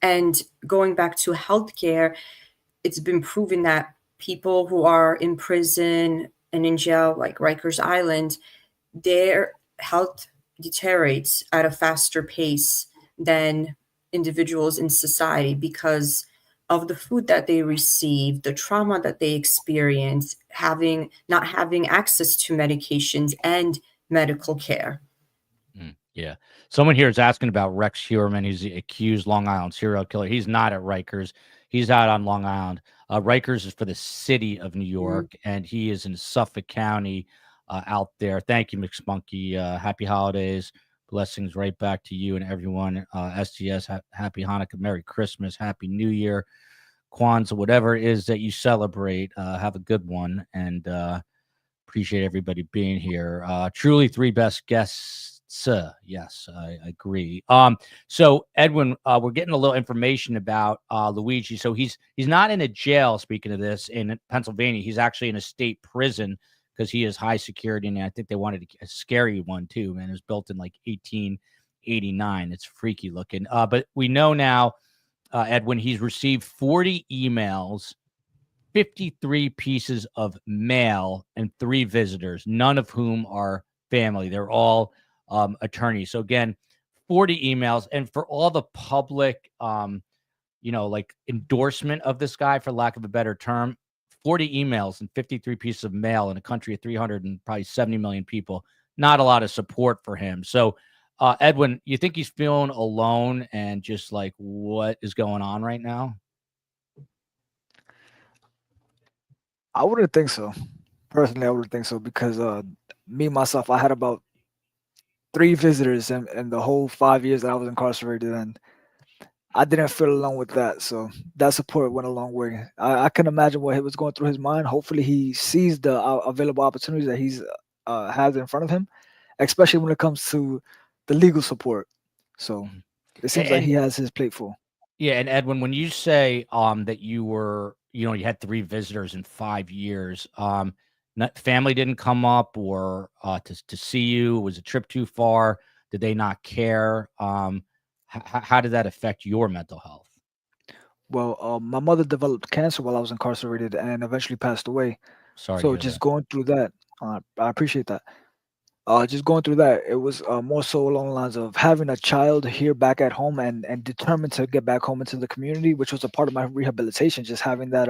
And going back to healthcare, it's been proven that people who are in prison and in jail, like Rikers Island, their health deteriorates at a faster pace than individuals in society because of the food that they receive, the trauma that they experience, not having access to medications and medical care. Yeah. Someone here is asking about Rex Heuermann. He's the accused Long Island serial killer. He's not at Rikers. He's out on Long Island. Rikers is for the city of New York, and he is in Suffolk County out there. Thank you, McSpunky. Happy holidays. Blessings right back to you and everyone. STS, happy Hanukkah, Merry Christmas, Happy New Year, Kwanzaa, whatever it is that you celebrate. Have a good one, and appreciate everybody being here. Truly three best guests. Yes, I agree. So Edwin, we're getting a little information about Luigi. So he's not in a jail, speaking of this, in Pennsylvania. He's actually in a state prison because he is high security, and I think they wanted a scary one too, man. It was built in like 1889. It's freaky looking. But we know now, Edwin, he's received 40 emails, 53 pieces of mail, and 3 visitors, none of whom are family. They're all attorneys. So again, 40 emails, and for all the public, like endorsement of this guy, for lack of a better term, 40 emails and 53 pieces of mail in a country of 370 million people, not a lot of support for him. So, Edwin, you think he's feeling alone and just like what is going on right now? I wouldn't think so. Personally, I wouldn't think so because me myself, I had about 3 visitors in the whole 5 years that I was incarcerated, and I didn't feel alone with that. So that support went a long way. I can imagine what he was going through his mind. Hopefully, he sees the available opportunities that he's has in front of him, especially when it comes to the legal support. So it seems like he has his plate full. Yeah, and Edwin, when you say that you were, you had 3 visitors in 5 years, family didn't come up or to see you? Was a trip too far? Did they not care? How did that affect your mental health? Well, my mother developed cancer while I was incarcerated and eventually passed away. Sorry. So just going through that, I appreciate that. Just going through that, it was more so along the lines of having a child here back at home and determined to get back home into the community, which was a part of my rehabilitation, just having that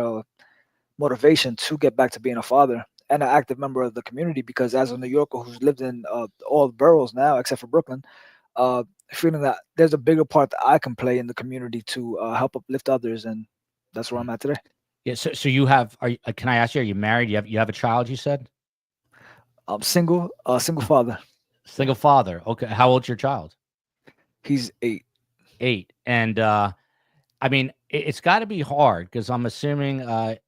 motivation to get back to being a father and an active member of the community. Because as a New Yorker who's lived in all the boroughs now, except for Brooklyn, feeling that there's a bigger part that I can play in the community to help uplift others, and that's where I'm at today. Yeah. So you have? Can I ask you? Are you married? You have a child? You said. I'm single father. Single father. Okay. How old's your child? He's 8. 8. And I mean, it's got to be hard because I'm assuming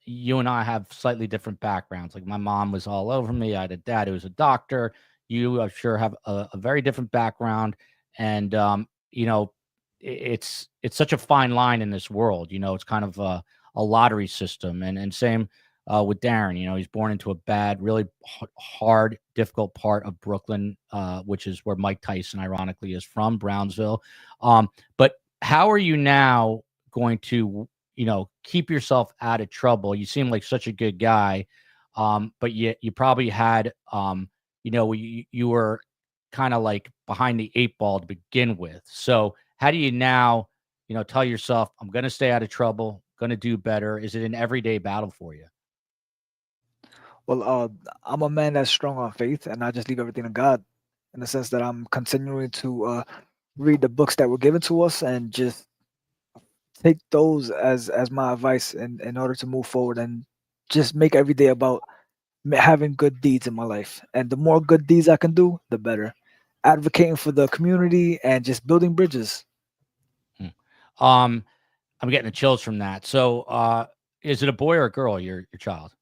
you and I have slightly different backgrounds. Like my mom was all over me. I had a dad who was a doctor. You, I'm sure, have a very different background. And, it's such a fine line in this world. It's kind of a lottery system. And same with Darren. He's born into a bad, really hard, difficult part of Brooklyn, which is where Mike Tyson, ironically, is from, Brownsville. But how are you now going to, keep yourself out of trouble? You seem like such a good guy, but you probably had, you were kind of like behind the 8 ball to begin with. So how do you now, tell yourself, I'm going to stay out of trouble, going to do better? Is it an everyday battle for you? Well, I'm a man that's strong on faith, and I just leave everything to God, in the sense that I'm continuing to read the books that were given to us and just take those as my advice in order to move forward and just make every day about having good deeds in my life. And the more good deeds I can do, the better. Advocating for the community and just building bridges. I'm getting the chills from that. So, is it a boy or a girl? Your child?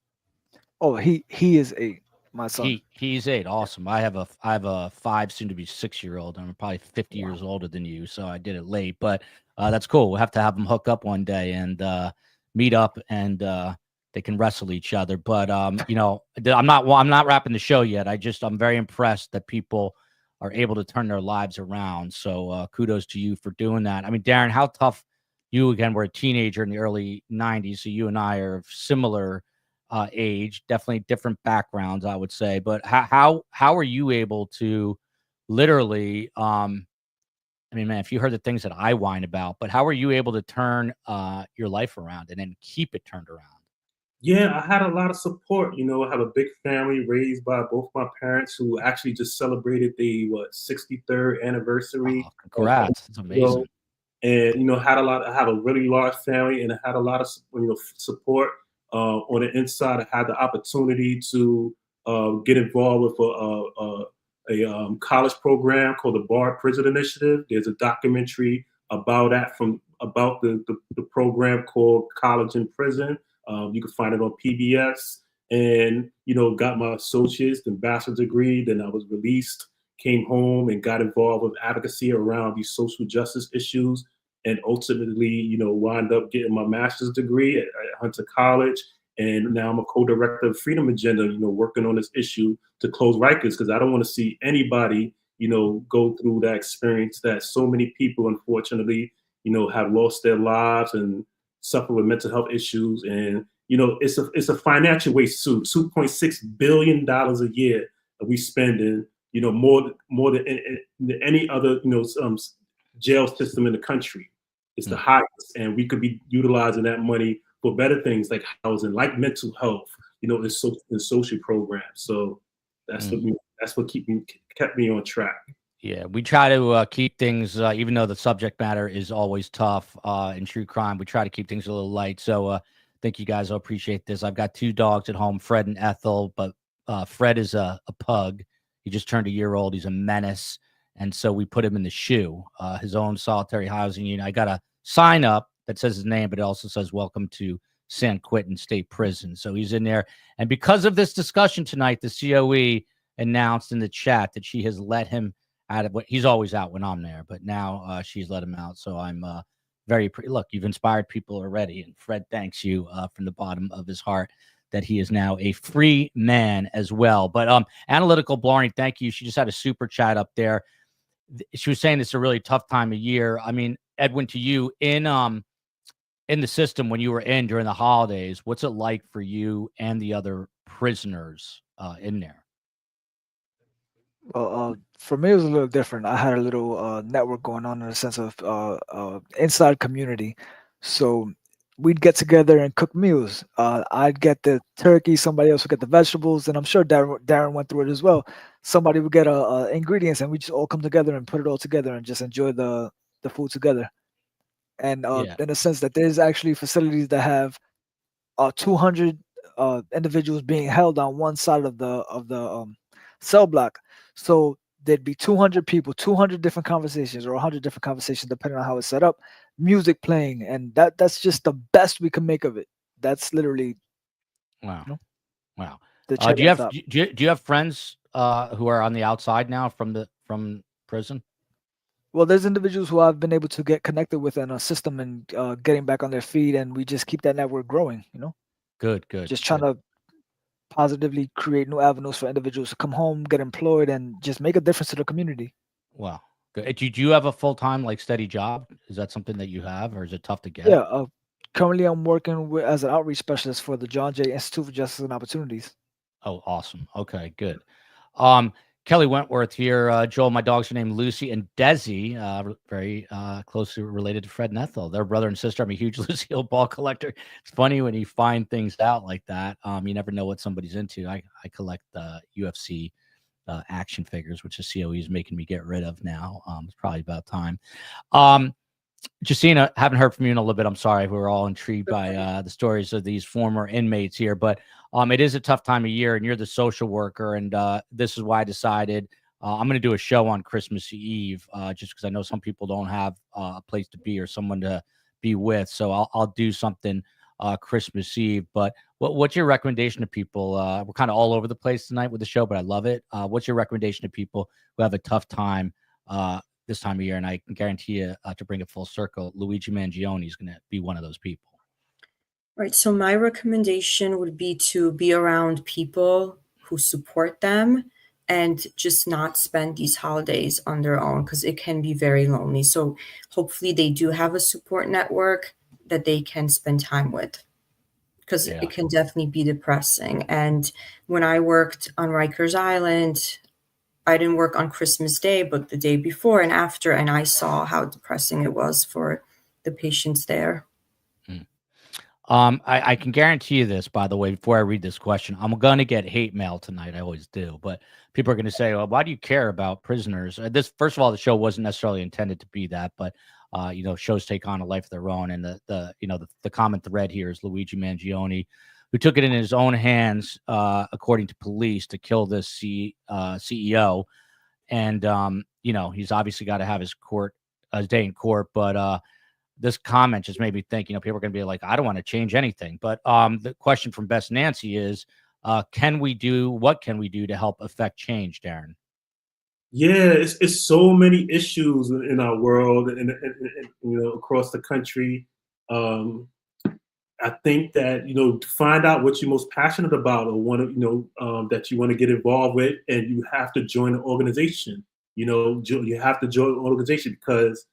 Oh, he is 8, my son. He's 8. Awesome. I have a 5, soon to be 6-year-old. I'm probably 50 years older than you, so I did it late. But that's cool. We'll have to have them hook up one day and meet up, and they can wrestle each other. But I'm not wrapping the show yet. I'm very impressed that people are able to turn their lives around. So kudos to you for doing that. I mean, Darren, how tough? You again were a teenager in the early 90s, so you and I are of similar age, definitely different backgrounds, I would say. But how are you able to literally? I mean, man, if you heard the things that I whine about, but how are you able to turn your life around and then keep it turned around? Yeah, I had a lot of support. I have a big family raised by both my parents who actually just celebrated the 63rd anniversary. Oh, congrats! It's amazing. And I have a really large family, and I had a lot of support on the inside. I had the opportunity to get involved with a college program called the Bar Prison Initiative. There's a documentary about the program called College in Prison. You can find it on PBS. And got my associate's and bachelor's degree. Then I was released, came home, and got involved with advocacy around these social justice issues, and ultimately, wound up getting my master's degree at Hunter College. And now I'm a co-director of Freedom Agenda, working on this issue to close Rikers, because I don't want to see anybody, go through that experience that so many people, unfortunately, have lost their lives and suffer with mental health issues. And it's a financial waste too. $2.6 billion a year that we spend in, more than any other, jail system in the country. It's the highest, and we could be utilizing that money for better things like housing, like mental health, and social programs. So that's what kept me on track. Yeah, we try to keep things, even though the subject matter is always tough in true crime, we try to keep things a little light. So I think you guys will appreciate this. I've got 2 dogs at home, Fred and Ethel, but Fred is a pug. He just turned a year old. He's a menace. And so we put him in the SHU, his own solitary housing unit. I got a sign up that says his name, but it also says, "Welcome to San Quentin State Prison." So he's in there. And because of this discussion tonight, the COE announced in the chat that she has let him out of what he's always out when I'm there, but now she's let him out. So I'm look, you've inspired people already. And Fred thanks you from the bottom of his heart that he is now a free man as well. But Analytical Blarney, thank you. She just had a super chat up there. She was saying it's a really tough time of year. I mean, Edwin, to you in the system when you were in during the holidays, what's it like for you and the other prisoners in there? Well, for me, it was a little different. I had a little network going on in the sense of inside community. So we'd get together and cook meals. I'd get the turkey, somebody else would get the vegetables, and I'm sure Darren went through it as well. Somebody would get ingredients, and we just all come together and put it all together and just enjoy the food together. And in a sense that there's actually facilities that have 200 individuals being held on one side of the cell block. So there'd be 200 people, 200 different conversations, or 100 different conversations, depending on how it's set up, music playing, and that's just the best we can make of it. That's literally wow. The do you have friends who are on the outside now from prison? Well, there's individuals who I've been able to get connected with in a system and getting back on their feet, and we just keep that network growing. Good. Just trying to positively create new avenues for individuals to come home, get employed, and just make a difference to the community. Wow. Good. Do you have a full-time, steady job? Is that something that you have, or is it tough to get? Yeah. Currently, I'm working as an outreach specialist for the John Jay Institute for Justice and Opportunities. Oh, awesome. Okay, good. Kelly Wentworth here. Joel, my dogs are named Lucy and Desi, very closely related to Fred and Ethel. They're brother and sister. I'm a huge Lucille Ball collector. It's funny when you find things out like that. You never know what somebody's into. I collect UFC action figures, which the COE is making me get rid of now. It's probably about time. Justyna, haven't heard from you in a little bit. I'm sorry. We're all intrigued by the stories of these former inmates here, but it is a tough time of year, and you're the social worker, and this is why I decided I'm going to do a show on Christmas Eve, just because I know some people don't have a place to be or someone to be with. So I'll do something Christmas Eve. But what's your recommendation to people? We're kind of all over the place tonight with the show, but I love it. What's your recommendation to people who have a tough time this time of year? And I can guarantee you, to bring it full circle, Luigi Mangione is going to be one of those people. Right. So my recommendation would be to be around people who support them and just not spend these holidays on their own, because it can be very lonely. So hopefully they do have a support network that they can spend time with, because it can definitely be depressing. And when I worked on Rikers Island, I didn't work on Christmas Day, but the day before and after, and I saw how depressing it was for the patients there. I can guarantee you this, by the way, before I read this question, I'm going to get hate mail tonight. I always do, but people are going to say, well, why do you care about prisoners? This, first of all, the show wasn't necessarily intended to be that, but shows take on a life of their own. And the common thread here is Luigi Mangione, who took it in his own hands, according to police, to kill this CEO. And, he's obviously got to have his day in court, but, this comment just made me think, people are going to be like, I don't want to change anything. But the question from Best Nancy is, what can we do to help affect change, Darren? Yeah, it's so many issues in our world and across the country. I think that, to find out what you're most passionate about or that you want to get involved with, and you have to join an organization. You have to join an organization because,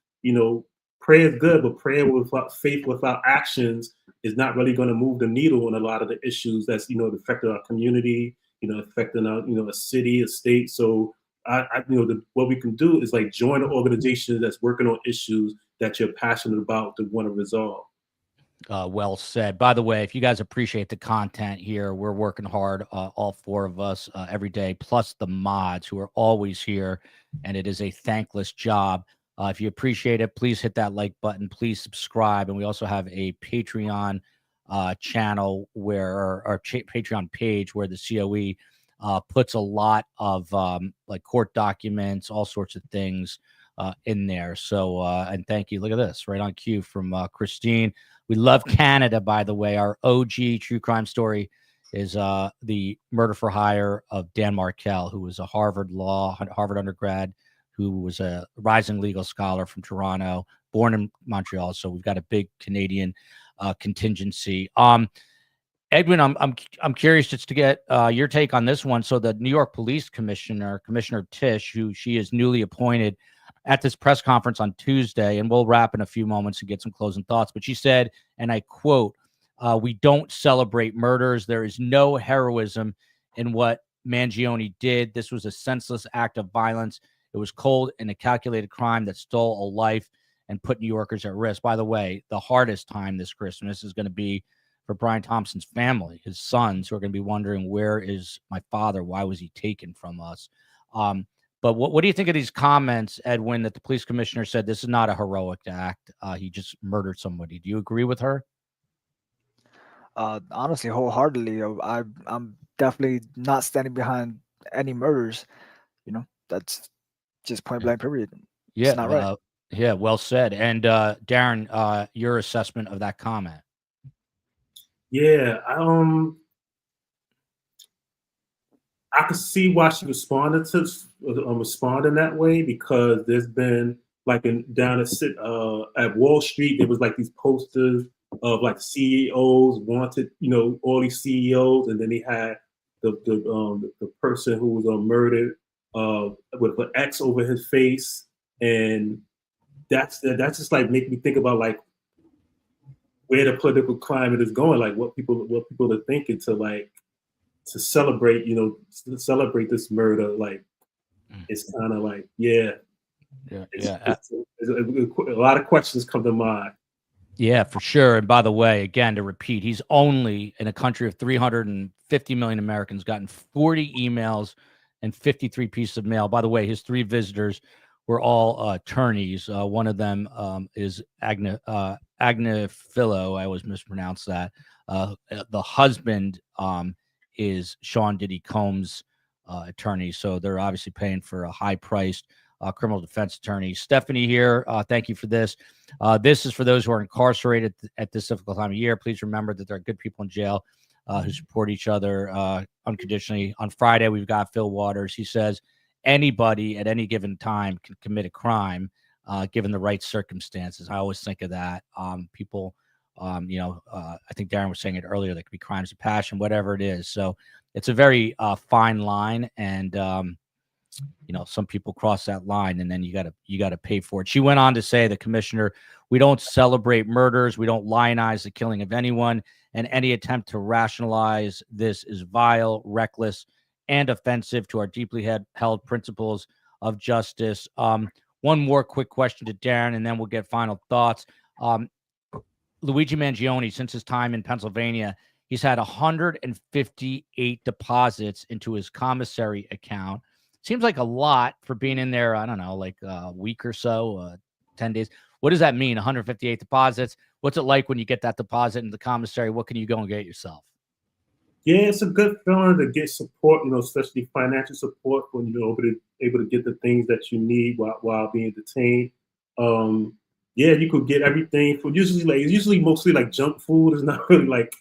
prayer is good, but prayer without faith, without actions, is not really going to move the needle on a lot of the issues that's affecting our community, affecting our a city, a state. So what we can do is like join an organization that's working on issues that you're passionate about to want to resolve. Well said. By the way, if you guys appreciate the content here, we're working hard, all four of us, every day, plus the mods who are always here, and it is a thankless job. If you appreciate it, please hit that like button. Please subscribe. And we also have a Patreon channel Patreon page where the COE puts a lot of like court documents, all sorts of things in there. So, and thank you. Look at this, right on cue from Christine. We love Canada, by the way. Our OG true crime story is the murder for hire of Dan Markel, who was a Harvard undergrad, who was a rising legal scholar from Toronto, born in Montreal. So we've got a big Canadian contingency. Edwin, I'm curious just to get your take on this one. So the New York Police Commissioner Tish, who she is newly appointed, at this press conference on Tuesday, and we'll wrap in a few moments and get some closing thoughts, but she said, and I quote, "We don't celebrate murders. There is no heroism in what Mangione did. This was a senseless act of violence. It was cold and a calculated crime that stole a life and put New Yorkers at risk." By the way, the hardest time this Christmas is going to be for Brian Thompson's family, his sons, who are going to be wondering, where is my father? Why was he taken from us? But what do you think of these comments, Edwin, that the police commissioner said this is not a heroic act? He just murdered somebody. Do you agree with her? Honestly, wholeheartedly. I'm definitely not standing behind any murders. That's just point blank period. Yeah, it's not right. Yeah, well said. And Darren, your assessment of that comment? Yeah, I could see why she responded that way, because there's been like down at Wall Street, there was like these posters of like CEOs wanted, all these CEOs, and then they had the person who was murdered with an X over his face, and that's just like make me think about like where the political climate is going, like what people are thinking to celebrate, celebrate this murder. Like, it's kind of like, a lot of questions come to mind. Yeah, for sure. And by the way, again, to repeat, he's only, in a country of 350 million Americans, gotten 40 emails and 53 pieces of mail. By the way, his 3 visitors were all attorneys. One of them is Agnifilo. I always mispronounce that. The husband is Sean Diddy Combs' attorney. So they're obviously paying for a high-priced criminal defense attorney. Stephanie here, thank you for this. This is for those who are incarcerated at this difficult time of year. Please remember that there are good people in jail who support each other unconditionally. On Friday, we've got Phil Waters. He says, anybody at any given time can commit a crime given the right circumstances. I always think of that. People, I think Darren was saying it earlier, there could be crimes of passion, whatever it is. So it's a very fine line. And, some people cross that line and then you got to pay for it. She went on to say, the commissioner, we don't celebrate murders. We don't lionize the killing of anyone. And any attempt to rationalize this is vile, reckless, and offensive to our deeply held principles of justice. One more quick question to Darren, and then we'll get final thoughts. Luigi Mangione, since his time in Pennsylvania, he's had 158 deposits into his commissary account. Seems like a lot for being in there, I don't know, like a week or so, 10 days. What does that mean, 158 deposits? What's it like when you get that deposit in the commissary? What can you go and get yourself? Yeah, it's a good feeling to get support, especially financial support when you're able to get the things that you need while being detained. You could get everything for usually mostly like junk food. It's not really like,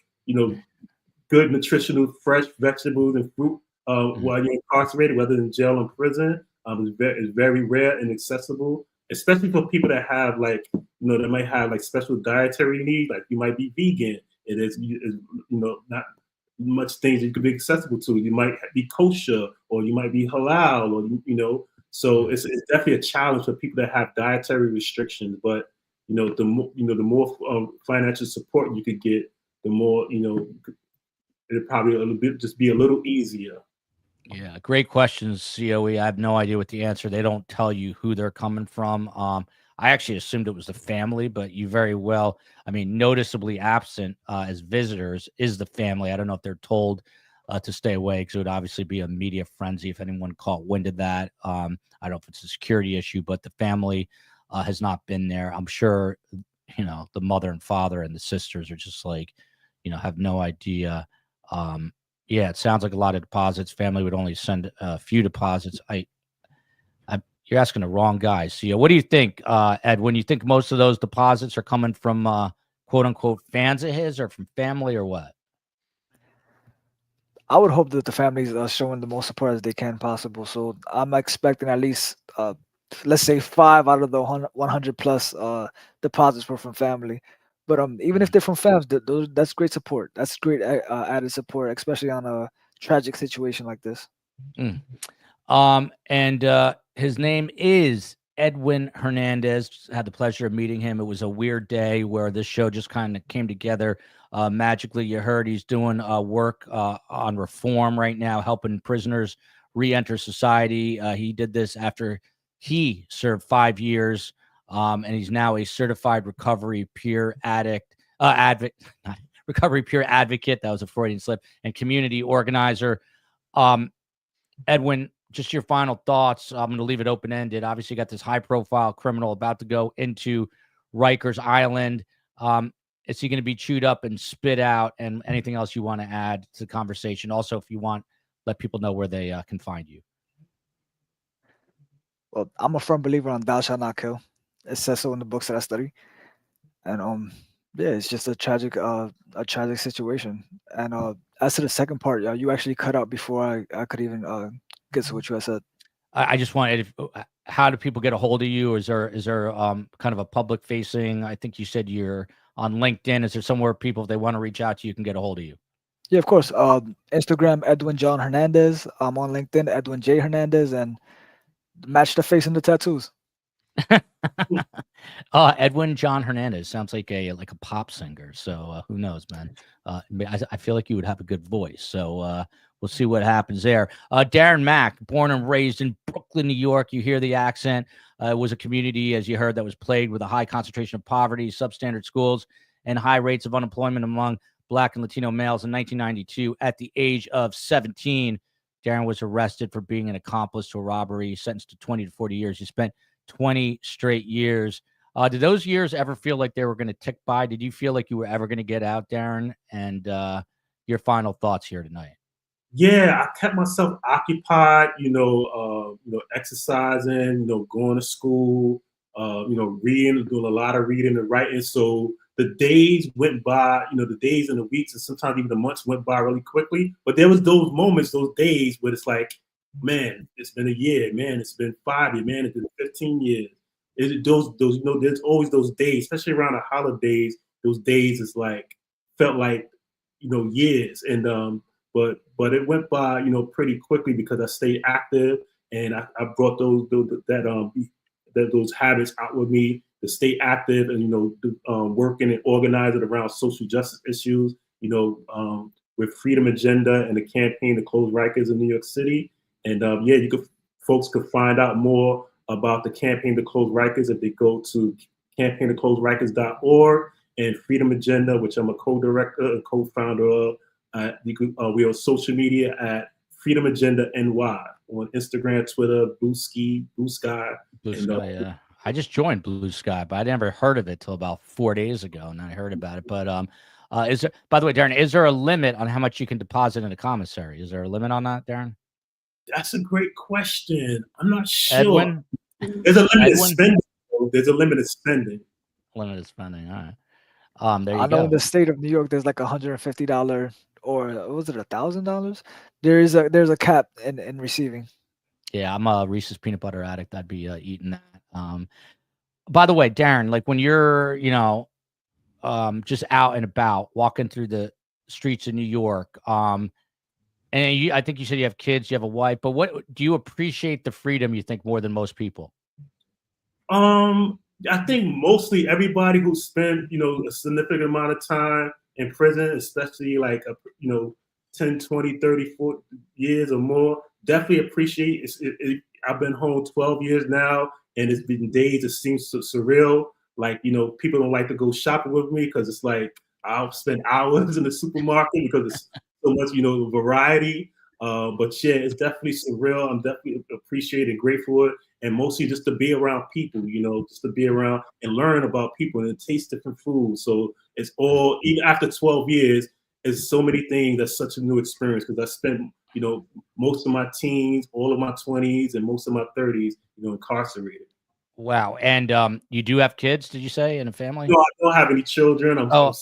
good nutritional, fresh vegetables and fruit while you're incarcerated, whether in jail or prison. It's very rare and accessible, especially for people that have that might have like special dietary needs, like you might be vegan. It is not much things you could be accessible to. You might be kosher, or you might be halal, or So it's definitely a challenge for people that have dietary restrictions. But the more financial support you could get, the more it'll probably just be a little easier. Yeah, great questions, COE. I have no idea what the answer. They don't tell you who they're coming from. I actually assumed it was the family, but you very well, noticeably absent as visitors is the family. I don't know if they're told to stay away, because it would obviously be a media frenzy if anyone caught wind of that. I don't know if it's a security issue, but the family has not been there. I'm sure, the mother and father and the sisters are just like, have no idea. Yeah, it sounds like a lot of deposits. Family would only send a few deposits. You're asking the wrong guy. So, what do you think, Ed? When you think most of those deposits are coming from "quote unquote" fans of his, or from family, or what? I would hope that the families are showing the most support as they can possible. So I'm expecting at least, let's say, 5 out of the 100 plus deposits were from family. But even if they're from fams, that's great support. That's great added support, especially on a tragic situation like this. And his name is Edwin Hernandez. Had the pleasure of meeting him. It was a weird day where this show just kind of came together magically. You heard he's doing work on reform right now, helping prisoners re-enter society. He did this after he served 5 years. And he's now a certified recovery peer recovery peer advocate. That was a Freudian slip, and community organizer. Edwin, just your final thoughts. I'm going to leave it open-ended. Obviously, you got this high-profile criminal about to go into Rikers Island. Is he going to be chewed up and spit out? And anything else you want to add to the conversation? Also, if you want, let people know where they can find you. Well, I'm a firm believer on thou shalt not kill. It says so in the books that I study, and it's just a tragic situation. And as to the second part, you actually cut out before I could even get to what you had said. I just wanted, how do people get a hold of you? Is there kind of a public facing? I think you said you're on LinkedIn. Is there somewhere people, if they want to reach out to you, can get a hold of you? Yeah, of course. Instagram, Edwin John Hernandez. I'm on LinkedIn, Edwin J Hernandez, and match the face and the tattoos. Edwin John Hernandez sounds like a pop singer. So who knows, man? I feel like you would have a good voice. So we'll see what happens there. Darren Mack, born and raised in Brooklyn, New York. You hear the accent. It was a community, as you heard, that was plagued with a high concentration of poverty, substandard schools, and high rates of unemployment among Black and Latino males. In 1992, at the age of 17, Darren was arrested for being an accomplice to a robbery, sentenced to 20 to 40 years. He spent 20 straight years. Did those years ever feel like they were going to tick by? Did you feel like you were ever going to get out, Darren? And your final thoughts here tonight. Yeah, I kept myself occupied, exercising, going to school, reading, doing a lot of reading and writing. So the days went by, the days and the weeks and sometimes even the months went by really quickly. But there was those moments, those days where it's like, man, it's been a year, man, it's been 5 years, man, it's been 15 years. Those, there's always those days, especially around the holidays. Those days is like felt like, years, and but it went by, pretty quickly because I stayed active and I brought those habits out with me to stay active and working and organizing around social justice issues. With Freedom Agenda and the campaign to close Rikers in New York City, and folks could find out more about the campaign to close Rikers if they go to campaigntoCloseRikers.org, and Freedom Agenda, which I'm a co-director and co-founder of. We're on social media at Freedom Agenda NY on Instagram, Twitter, Blue Sky. Yeah. I just joined Blue Sky, but I never heard of it till about 4 days ago, and I heard about it. But is there, by the way, Darren, is there a limit on how much you can deposit in a commissary? Is there a limit on that, Darren? That's a great question. I'm not sure. Edwin? There's a limited spending. There's a limited spending. Limited spending. All right. There you I know go. in the state of New York, there's like $150 or was it $1,000? There's a cap in receiving. Yeah, I'm a Reese's peanut butter addict. I'd be eating that. By the way, Darren, like when you're, just out and about, walking through the streets of New York, and I think you said you have kids, you have a wife, but what do you appreciate the freedom you think more than most people? I think mostly everybody who spent, a significant amount of time in prison, especially like, 10, 20, 30, 40 years or more, definitely appreciate it. I've been home 12 years now, and it's been days that seem so surreal. Like, people don't like to go shopping with me because it's like I'll spend hours in the supermarket because it's so much, variety. But yeah, it's definitely surreal. I'm definitely appreciated and grateful for it. And mostly just to be around people, just to be around and learn about people and taste different foods. So it's all, even after 12 years, it's so many things. That's such a new experience because I spent, most of my teens, all of my 20s, and most of my 30s, incarcerated. Wow. And you do have kids, did you say, in a family? No, I don't have any children. Oh,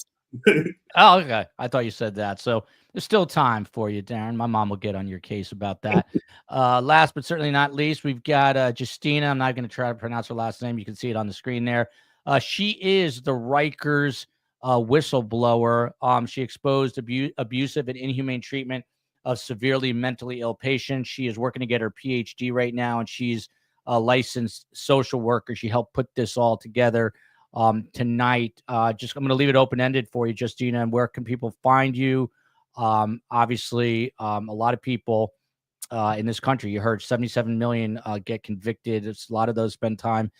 okay. I thought you said that. So there's still time for you, Darren. My mom will get on your case about that. Last but certainly not least, we've got Justyna. I'm not going to try to pronounce her last name. You can see it on the screen there. She is the Rikers whistleblower. She exposed abusive and inhumane treatment of severely mentally ill patients. She is working to get her PhD right now, and she's a licensed social worker. She helped put this all together tonight. I'm going to leave it open-ended for you, Justyna. And where can people find you? Obviously, a lot of people in this country, you heard 77 million get convicted. It's a lot of those spend time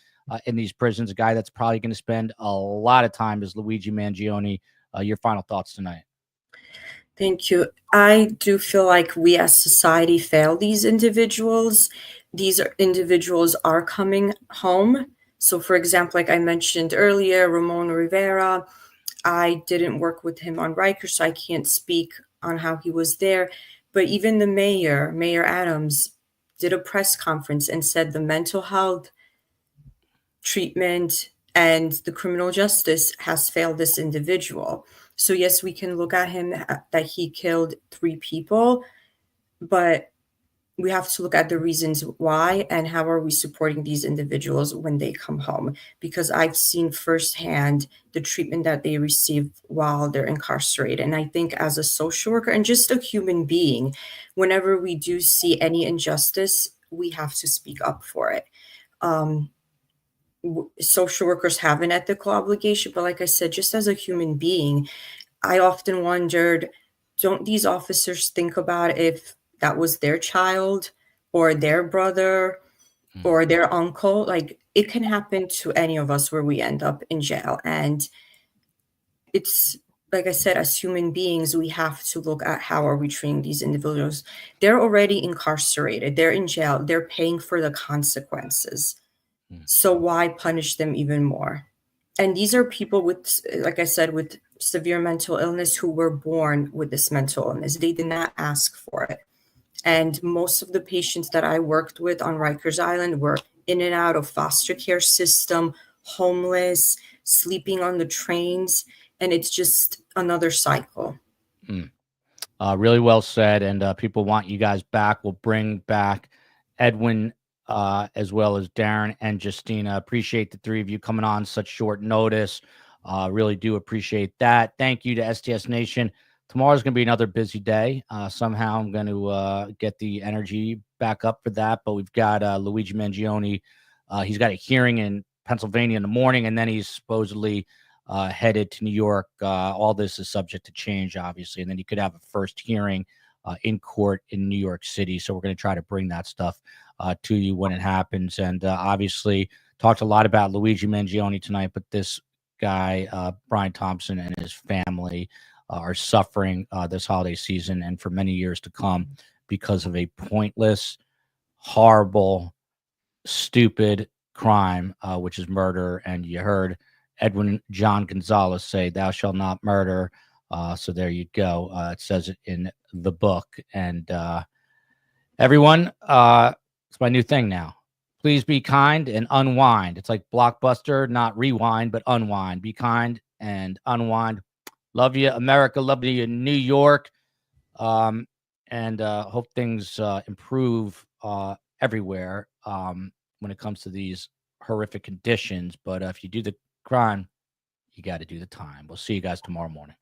in these prisons. A guy that's probably going to spend a lot of time is Luigi Mangione. Your final thoughts tonight. Thank you. I do feel like we as society fail these individuals. These individuals are coming home. So, for example, like I mentioned earlier, Ramon Rivera, I didn't work with him on Riker, so I can't speak on how he was there. But even the Mayor Adams, did a press conference and said the mental health treatment and the criminal justice has failed this individual. So yes, we can look at him that he killed 3 people, but we have to look at the reasons why and how are we supporting these individuals when they come home, because I've seen firsthand the treatment that they receive while they're incarcerated. And I think as a social worker and just a human being, whenever we do see any injustice, we have to speak up for it. Social workers have an ethical obligation, but like I said, just as a human being, I often wondered, don't these officers think about if that was their child or their brother or their uncle? Like, it can happen to any of us where we end up in jail. And it's, like I said, as human beings, we have to look at how are we treating these individuals. They're already incarcerated. They're in jail. They're paying for the consequences. So why punish them even more? And these are people with, like I said, with severe mental illness who were born with this mental illness. They did not ask for it. And most of the patients that I worked with on Rikers Island were in and out of foster care system, homeless, sleeping on the trains. And it's just another cycle. Really well said. And people want you guys back. We'll bring back Edwin as well as Darren and Justyna. Appreciate the three of you coming on such short notice. Really do appreciate that. Thank you to STS Nation. Tomorrow's going to be another busy day. Somehow I'm going to get the energy back up for that. But we've got Luigi Mangione. He's got a hearing in Pennsylvania in the morning, and then he's supposedly headed to New York. All this is subject to change, obviously. And then you could have a first hearing in court in New York City. So we're going to try to bring that stuff to you when it happens. And obviously talked a lot about Luigi Mangione tonight, but this guy, Brian Thompson, and his family are suffering this holiday season and for many years to come because of a pointless, horrible, stupid crime, which is murder. And you heard Edwin John Gonzalez say, "Thou shalt not murder." So there you go. It says it in the book. And everyone, it's my new thing now. Please be kind and unwind. It's like Blockbuster, not rewind, but unwind. Be kind and unwind. Love you, America. Love you, New York. And hope things improve everywhere when it comes to these horrific conditions. But if you do the crime, you got to do the time. We'll see you guys tomorrow morning.